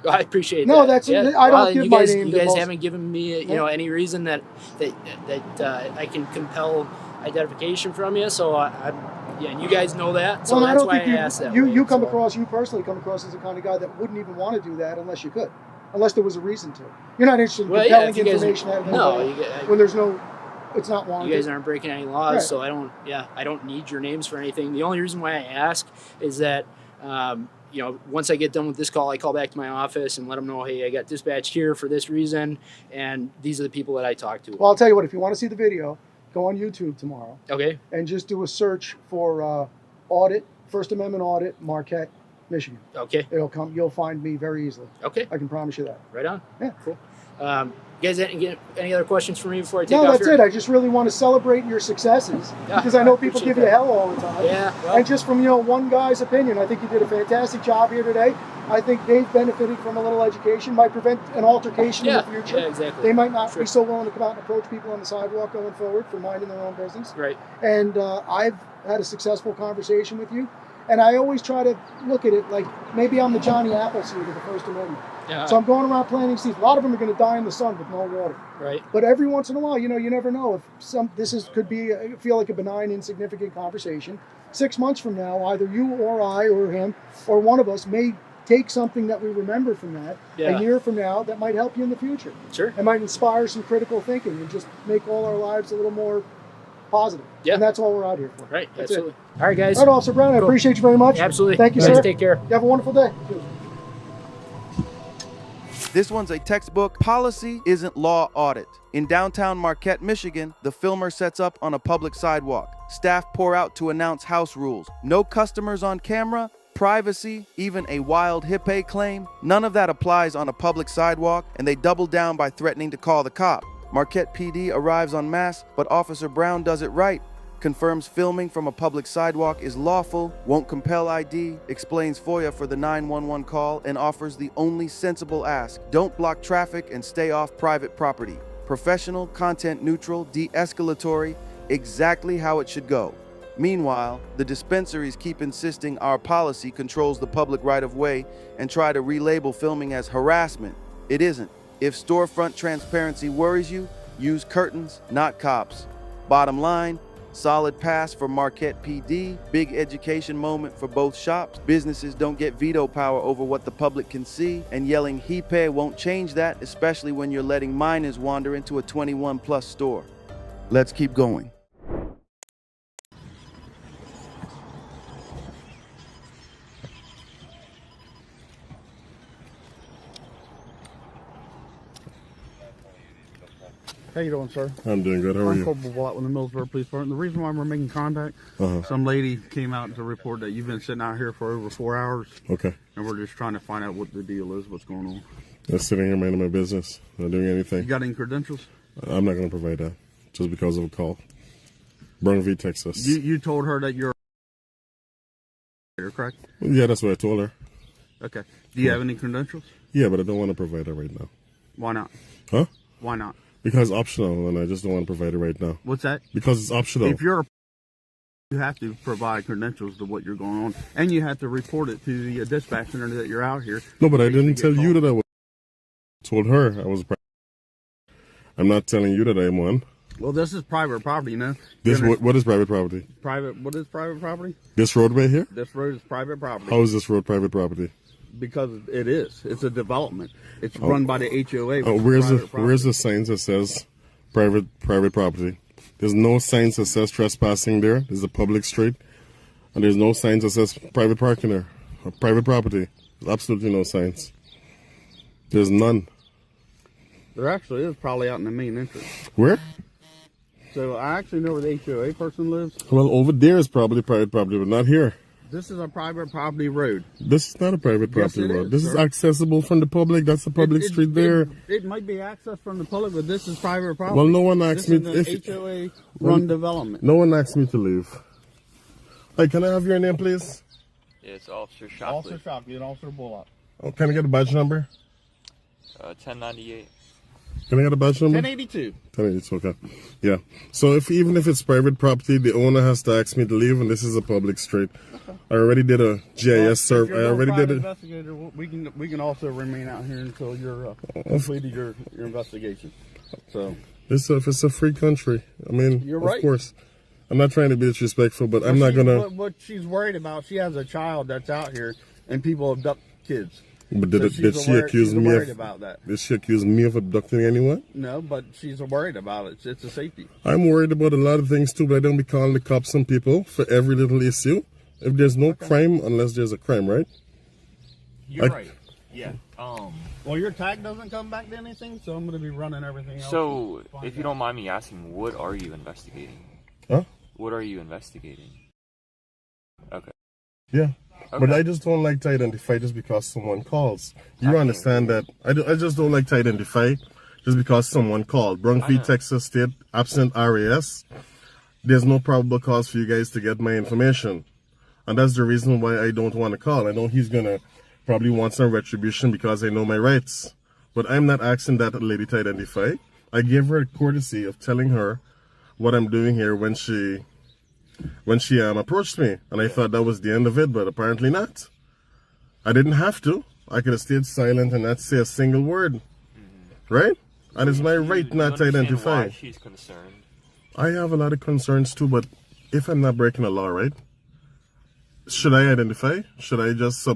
I appreciate that. No, that's I don't give my name. You guys haven't given me, any reason that I can compel identification from you. So and you guys know that. So that's why I asked that. You personally come across as the kind of guy that wouldn't even want to do that unless you could, unless there was a reason to. You're not interested in compelling information out of anybody when there's no. It's not wanted. You guys aren't breaking any laws, right. So I don't need your names for anything. The only reason why I ask is that. Once I get done with this call, I call back to my office and let them know, hey, I got dispatched here for this reason, and these are the people that I talked to. Well, I'll tell you what, if you want to see the video, go on YouTube tomorrow. Okay. And just do a search for Audit, First Amendment Audit, Marquette, Michigan. Okay. It'll come. You'll find me very easily. Okay. I can promise you that. Right on. Yeah. Cool. You guys any other questions for me before I take off? No, that's it. I just really want to celebrate your successes because I know people give you hell all the time. Yeah. Well, and just from one guy's opinion, I think you did a fantastic job here today. I think they've benefited from a little education. Might prevent an altercation in the future. Yeah, exactly. They might not be so willing to come out and approach people on the sidewalk going forward for minding their own business. Right. And I've had a successful conversation with you. And I always try to look at it like maybe I'm the Johnny Appleseed of the First Amendment. Yeah. So I'm going around planting seeds. A lot of them are going to die in the sun with no water. Right. But every once in a while, you never know if could feel like a benign, insignificant conversation. 6 months from now, either you or I or him or one of us may take something that we remember from that a year from now that might help you in the future. Sure. It might inspire some critical thinking and just make all our lives a little more positive. Yeah. And that's all we're out here for. Right. That's absolutely. It. All right, guys. All right, Officer Brown, I appreciate you very much. Absolutely. Thank you, guys, sir. Take care. You have a wonderful day. This one's a textbook. Policy isn't law audit. In downtown Marquette, Michigan, the filmer sets up on a public sidewalk. Staff pour out to announce house rules. No customers on camera, privacy, even a wild hippie claim. None of that applies on a public sidewalk, and they double down by threatening to call the cop. Marquette PD arrives en masse, but Officer Brown does it right. Confirms filming from a public sidewalk is lawful, won't compel ID, explains FOIA for the 911 call, and offers the only sensible ask. Don't block traffic and stay off private property. Professional, content neutral, de-escalatory, exactly how it should go. Meanwhile, the dispensaries keep insisting our policy controls the public right-of-way and try to relabel filming as harassment. It isn't. If storefront transparency worries you, use curtains, not cops. Bottom line, Solid pass for Marquette PD, big education moment for both shops. Businesses don't get veto power over what the public can see, and yelling "Hipe" won't change that, especially when you're letting minors wander into a 21+ store. Let's keep going. How you doing, sir? I'm doing good. How are you? I'm Corporal Watt with the Millsboro Police Department. The reason why we're making contact, some lady came out to report that you've been sitting out here for over 4 hours. Okay. And we're just trying to find out what the deal is, what's going on. I'm sitting here minding my business, not doing anything. You got any credentials? I'm not going to provide that just because of a call. Brown v. Texas. You told her that you're correct? Yeah, that's what I told her. Okay. Do you have any credentials? Yeah, but I don't want to provide that right now. Why not? Huh? Why not? Because it's optional, and I just don't want to provide it right now. What's that? Because it's optional. If you're you have to provide credentials to what you're going on, and you have to report it to the dispatch center that you're out here. No, but I didn't tell you that I was. I told her I was. I'm not telling you that I'm one. Well, this is private property, you know. This what is private property? What is private property? This roadway here? This road is private property. How is this road private property? Because it is. It's a development. It's run by the HOA. Where's the signs that says private property? There's no signs that says trespassing there. There's a public street, and there's no signs that says private parking there or private property. There's absolutely no signs. There's none. There actually is, probably out in the main entrance. Where? So I actually know where the HOA person lives. Well, over there is probably private property, but not here. This is a private property road. This is not a private property road. This is sir. accessible from the public. That's a public street there. It might be accessed from the public, but this is private property. Well, no one asked me if HOA run development. No one asked me to leave. Hey, can I have your name, please? It's Officer Shockley. Officer Shockley and Officer Bullock. Oh, can I get a badge number? 1098. Can I get a badge number? 1082. 1082, okay. Yeah. So even if it's private property, the owner has to ask me to leave, and this is a public street. Okay. I already did a GIS survey. I already did it. Investigator, we can also remain out here until you're completed your investigation. So it's a free country. I mean, you're right. Of course. I'm not trying to be disrespectful, but I'm not gonna. What she's worried about, she has a child that's out here, and people abduct kids. But did she accuse me of that? Did she accuse me of abducting anyone? No, but she's worried about it. It's a safety. I'm worried about a lot of things too, but I don't be calling the cops on people for every little issue. If there's no crime, unless there's a crime, right? You're right. Yeah. Well, your tag doesn't come back to anything, so I'm going to be running everything else. So, if you don't mind me asking, what are you investigating? Huh? What are you investigating? Okay. Yeah. Okay. But I just don't like to identify just because someone calls. You understand that? I just don't like to identify just because someone called. Brown v. Texas State, absent RAS. There's no probable cause for you guys to get my information. And that's the reason why I don't want to call. I know he's going to probably want some retribution because I know my rights. But I'm not asking that lady to identify. I gave her a courtesy of telling her what I'm doing here when she approached me, and I thought that was the end of it, but apparently not. I didn't have to. I could have stayed silent and not say a single word, right? And it's my right not to identify. Why she's concerned. I have a lot of concerns too, but if I'm not breaking the law, right? Should I identify? Should I just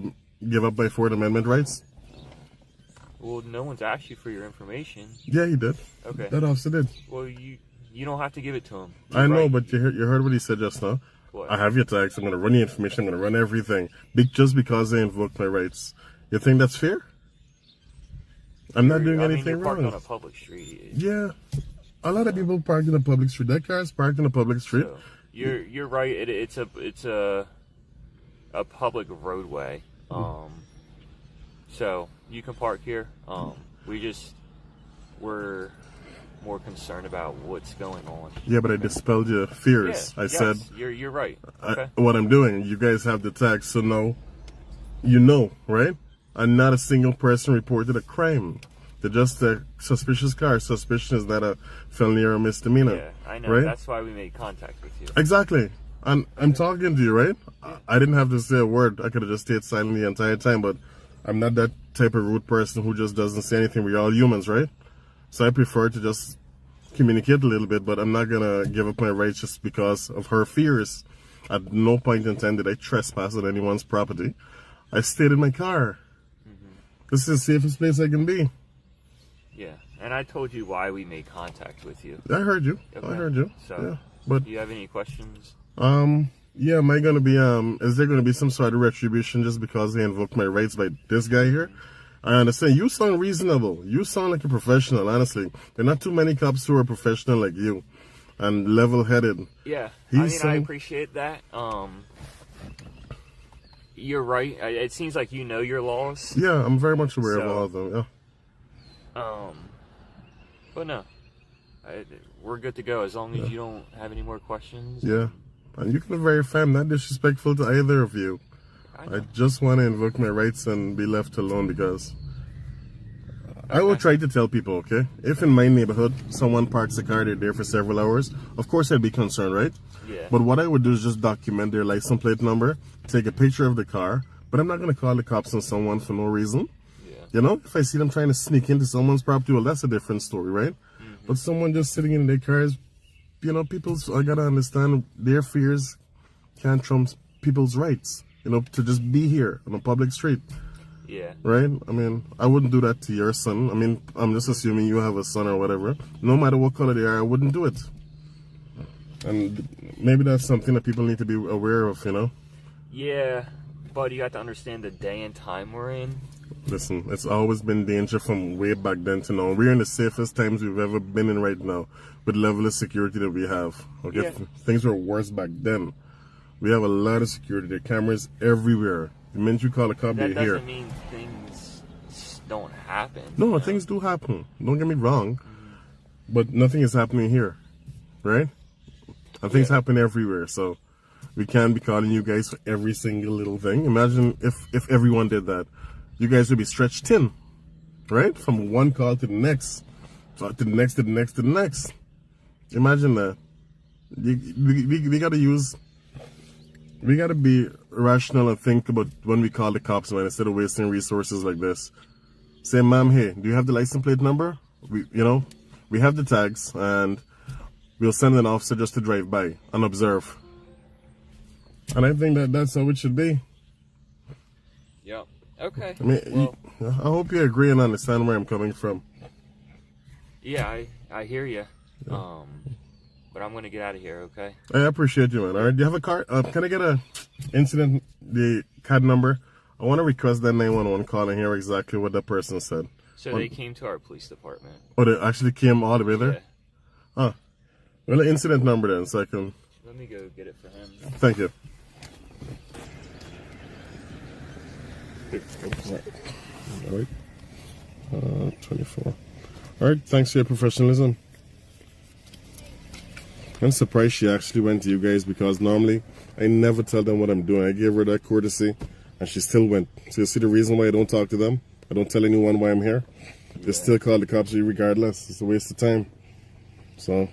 give up my Fourth Amendment rights? Well, no one's asked you for your information. Yeah, he did. Okay. That officer did. Well, you don't have to give it to him. I know, but you heard what he said just now. What? I have your tags. I'm going to run your information. I'm going to run everything. Just because I invoked my rights. You think that's fair? I'm not doing anything wrong. You're parked on a public street. Yeah. A lot of people park in a public street. That car is parked in a public street. So, you're right. It's a public roadway. So you can park here. We're more concerned about what's going on. Yeah, but I dispelled your fears. Yeah, said you're right. Okay. What I'm doing. You guys have the tags, so no, you know, right? And not a single person reported a crime. They're just a suspicious car. Suspicion is not a felony or a misdemeanor. Yeah, I know. Right? That's why we made contact with you. Exactly. And I'm talking to you, right? I didn't have to say a word. I could have just stayed silent the entire time, but I'm not that type of rude person who just doesn't say anything. We're all humans, right? So I prefer to just communicate a little bit, but I'm not gonna give up my rights just because of her fears. At no point in time did I trespass on anyone's property. I stayed in my car. This is the safest place I can be. Yeah, and I told you why we made contact with you. I heard you. Okay. I heard you. So, yeah, but do you have any questions? Yeah, am I gonna be is there gonna be some sort of retribution just because they invoked my rights by this guy here? I understand. You sound reasonable. You sound like a professional, honestly. There are not too many cops who are professional like you and level-headed. Yeah, I appreciate that. You're right. It seems like you know your laws. Yeah, I'm very much aware of all of them, yeah. But no, we're good to go as long as you don't have any more questions. Yeah, and you can be very firm, not disrespectful to either of you. I just want to invoke my rights and be left alone because I will try to tell people, okay? If in my neighborhood someone parks a car, they're there for several hours, of course I'd be concerned, right? Yeah. But what I would do is just document their license plate number, take a picture of the car, but I'm not going to call the cops on someone for no reason. Yeah. You know, if I see them trying to sneak into someone's property, well, that's a different story, right? But someone just sitting in their cars, you know, I got to understand their fears can't trump people's rights. You know, to just be here on a public street. Yeah. Right? I mean, I wouldn't do that to your son. I mean, I'm just assuming you have a son or whatever. No matter what color they are, I wouldn't do it. And maybe that's something that people need to be aware of, you know? Yeah, but you have to understand the day and time we're in. Listen, it's always been danger from way back then to now. We're in the safest times we've ever been in right now with the level of security that we have. Okay? Yeah. Things were worse back then. We have a lot of security. There are cameras everywhere. The minute you call a cop, That they're here. doesn't mean things don't happen. No, things do happen. Don't get me wrong. But nothing is happening here. Right? And things happen everywhere. So we can't be calling you guys for every single little thing. Imagine if everyone did that. You guys would be stretched thin. Right? From one call to the next. To the next, to the next, to the next. Imagine that. We got to use... We gotta be rational and think about when we call the cops, man, instead of wasting resources like this. Say, ma'am, hey, do you have the license plate number? We have the tags, and we'll send an officer just to drive by and observe. And I think that's how it should be. Yeah. Okay. I mean, I hope you agree and understand where I'm coming from. Yeah, I hear you. But I'm gonna get out of here, okay? I appreciate you, man. All right, do you have a card? Can I get the CAD number? I want to request that 911 call and hear exactly what that person said. So they came to our police department. Oh, they actually came all the way there? Yeah. Huh. Well, the incident number then, so I can... Let me go get it for him. Thank you. All right. 24. All right, thanks for your professionalism. I'm surprised she actually went to you guys because normally I never tell them what I'm doing. I gave her that courtesy and she still went. So you see the reason why I don't talk to them? I don't tell anyone why I'm here. They still call the cops regardless. It's a waste of time. So.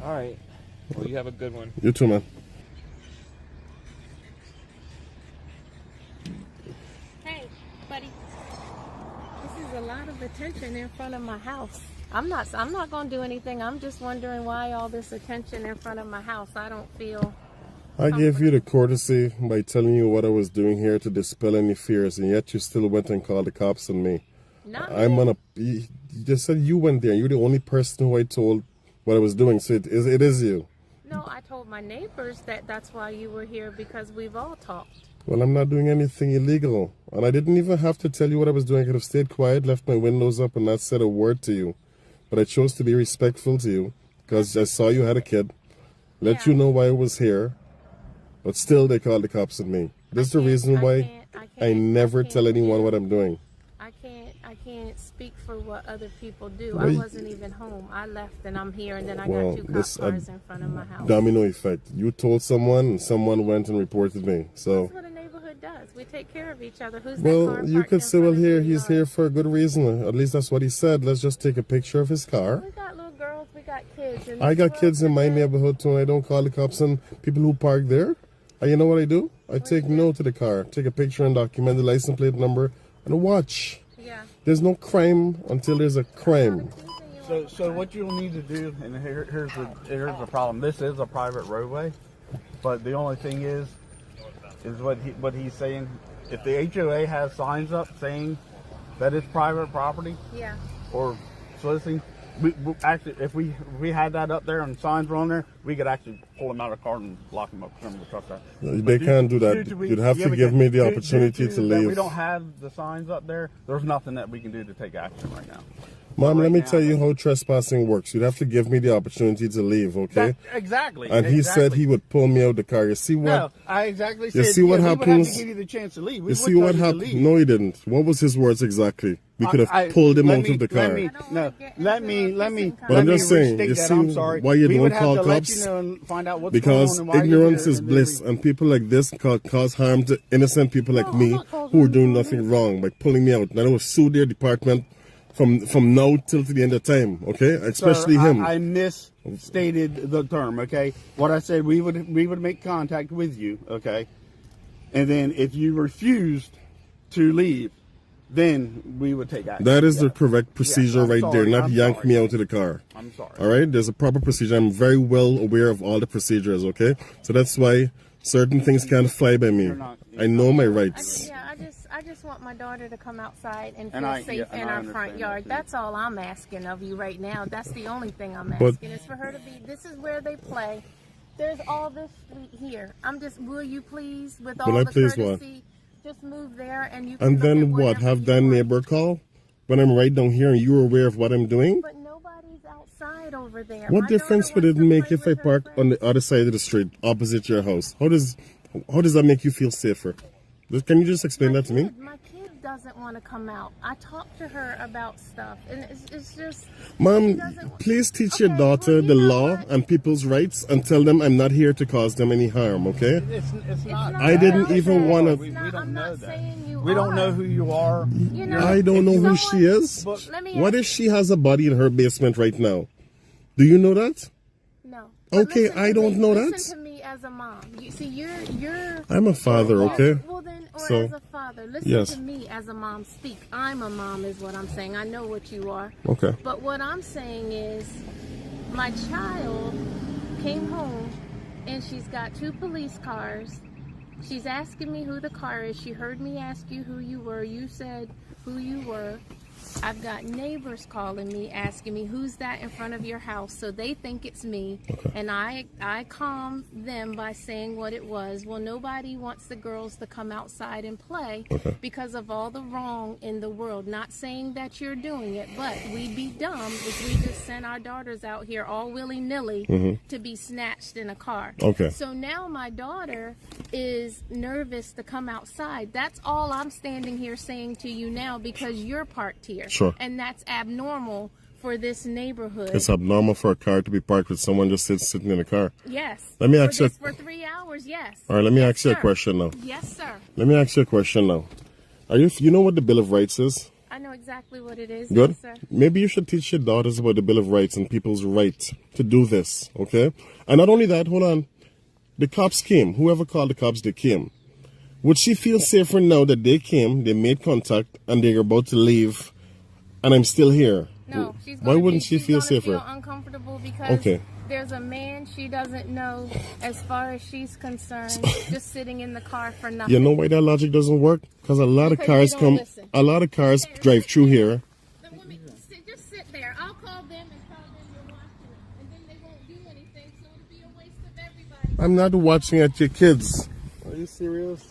All right. Well, you have a good one. You too, man. Hey, buddy. This is a lot of attention in front of my house. I'm not going to do anything. I'm just wondering why all this attention in front of my house. I don't feel... I gave you the courtesy by telling you what I was doing here to dispel any fears, and yet you still went and called the cops on me. You just said you went there. You're the only person who I told what I was doing, so it is you. No, I told my neighbors that's why you were here, because we've all talked. Well, I'm not doing anything illegal, and I didn't even have to tell you what I was doing. I could have stayed quiet, left my windows up, and not said a word to you. But I chose to be respectful to you because I saw you had a kid, let you know why I was here, but still they called the cops on me. This is the reason why I never tell anyone what I'm doing. I can't speak for what other people do. I wasn't even home. I left and I'm here, and then I got two cop cars in front of my house. Domino effect. You told someone and someone went and reported me. So that's what a neighborhood does. We take care of each other. Who's well, you could say, well, he's here for a good reason. At least that's what he said. Let's just take a picture of his car. We got little girls. We got kids. And I got kids in my neighborhood too, and I don't call the cops on people who park there. And you know what I do? I take note of the car, take a picture and document the license plate number, and watch. Yeah. There's no crime until there's a crime. So what you'll need to do, and here's the problem. This is a private roadway, but the only thing is what he's saying. If the HOA has signs up saying that it's private property, yeah, or soliciting, we actually, if we had that up there and signs were on there, we could actually pull them out of the car and lock them up. They can't do that. You'd have to give me the opportunity to leave. We don't have the signs up there. There's nothing that we can do to take action right now. Mom, let me tell you how trespassing works. You'd have to give me the opportunity to leave, okay? Exactly. And he said he would pull me out the car. You see what? No, I exactly said. You see what happens? We would have to give you the chance to leave. You see what happened? No, he didn't. What was his words exactly? We could have pulled him out of the car. Let me. But I'm just saying, you see why you don't call cops? Because ignorance is bliss, and people like this cause harm to innocent people like me who are doing nothing wrong by pulling me out. And I will sue their department from now till to the end of time, okay? Especially him. I misstated the term, okay? What I said, we would make contact with you, okay? And then if you refused to leave, then we would take action. That is the correct procedure right there, not yank me out of the car. I'm sorry. All right? There's a proper procedure. I'm very well aware of all the procedures, okay? So that's why certain things can't fly by me. I know my rights. I just want my daughter to come outside and feel safe in our front yard. That's all I'm asking of you right now. That's the only thing I'm asking is for her to be. This is where they play. There's all this street here. Will you please, with all the courtesy, just move there and you can. And then what? Have that neighbor call when I'm right down here and you're aware of what I'm doing? But nobody's outside over there. What difference would it make if I park on the other side of the street, opposite your house? How does that make you feel safer? Can you just explain that to me? My kid doesn't want to come out. I talked to her about stuff, and it's just... Mom, please teach your daughter the law and people's rights and tell them I'm not here to cause them any harm, okay? It's not. I didn't even want to... We don't know that. We don't know who you are. I don't know who she is. What if she has a body in her basement right now? Do you know that? No. Okay, I don't know that. Listen to me as a mom. You see, you're... I'm a father, okay? Well then, or so, as a father, listen to me as a mom speak. I'm a mom is what I'm saying. I know what you are. Okay. But what I'm saying is, my child came home and she's got 2 police cars. She's asking me who the car is. She heard me ask you who you were. You said who you were. I've got neighbors calling me, asking me, who's that in front of your house? So they think it's me. And I calmed them by saying what it was. Well, nobody wants the girls to come outside and play because of all the wrong in the world. Not saying that you're doing it, but we'd be dumb if we just sent our daughters out here all willy-nilly to be snatched in a car. So now my daughter is nervous to come outside. That's all I'm standing here saying to you now because you're parked here. Sure. And that's abnormal for this neighborhood. It's abnormal for a car to be parked with someone just sitting in a car. Yes. Let me ask you. For 3 hours, yes. All right, let me ask you a question now. Yes, sir. Let me ask you a question now. You know what the Bill of Rights is? I know exactly what it is. Good. Yes, sir. Maybe you should teach your daughters about the Bill of Rights and people's right to do this, okay? And not only that, hold on. The cops came. Whoever called the cops, they came. Would she feel safer now that they came, they made contact, and they're about to leave, and I'm still here? No, why wouldn't she feel safer? Feel uncomfortable because there's a man she doesn't know, as far as she's concerned, just sitting in the car for nothing. You know why that logic doesn't work? Because a lot of cars drive through here. Just sit there. I'll call them and tell them you're watching, and then they won't do anything, so it'll be a waste of everybody. I'm not watching at your kids. Are you serious?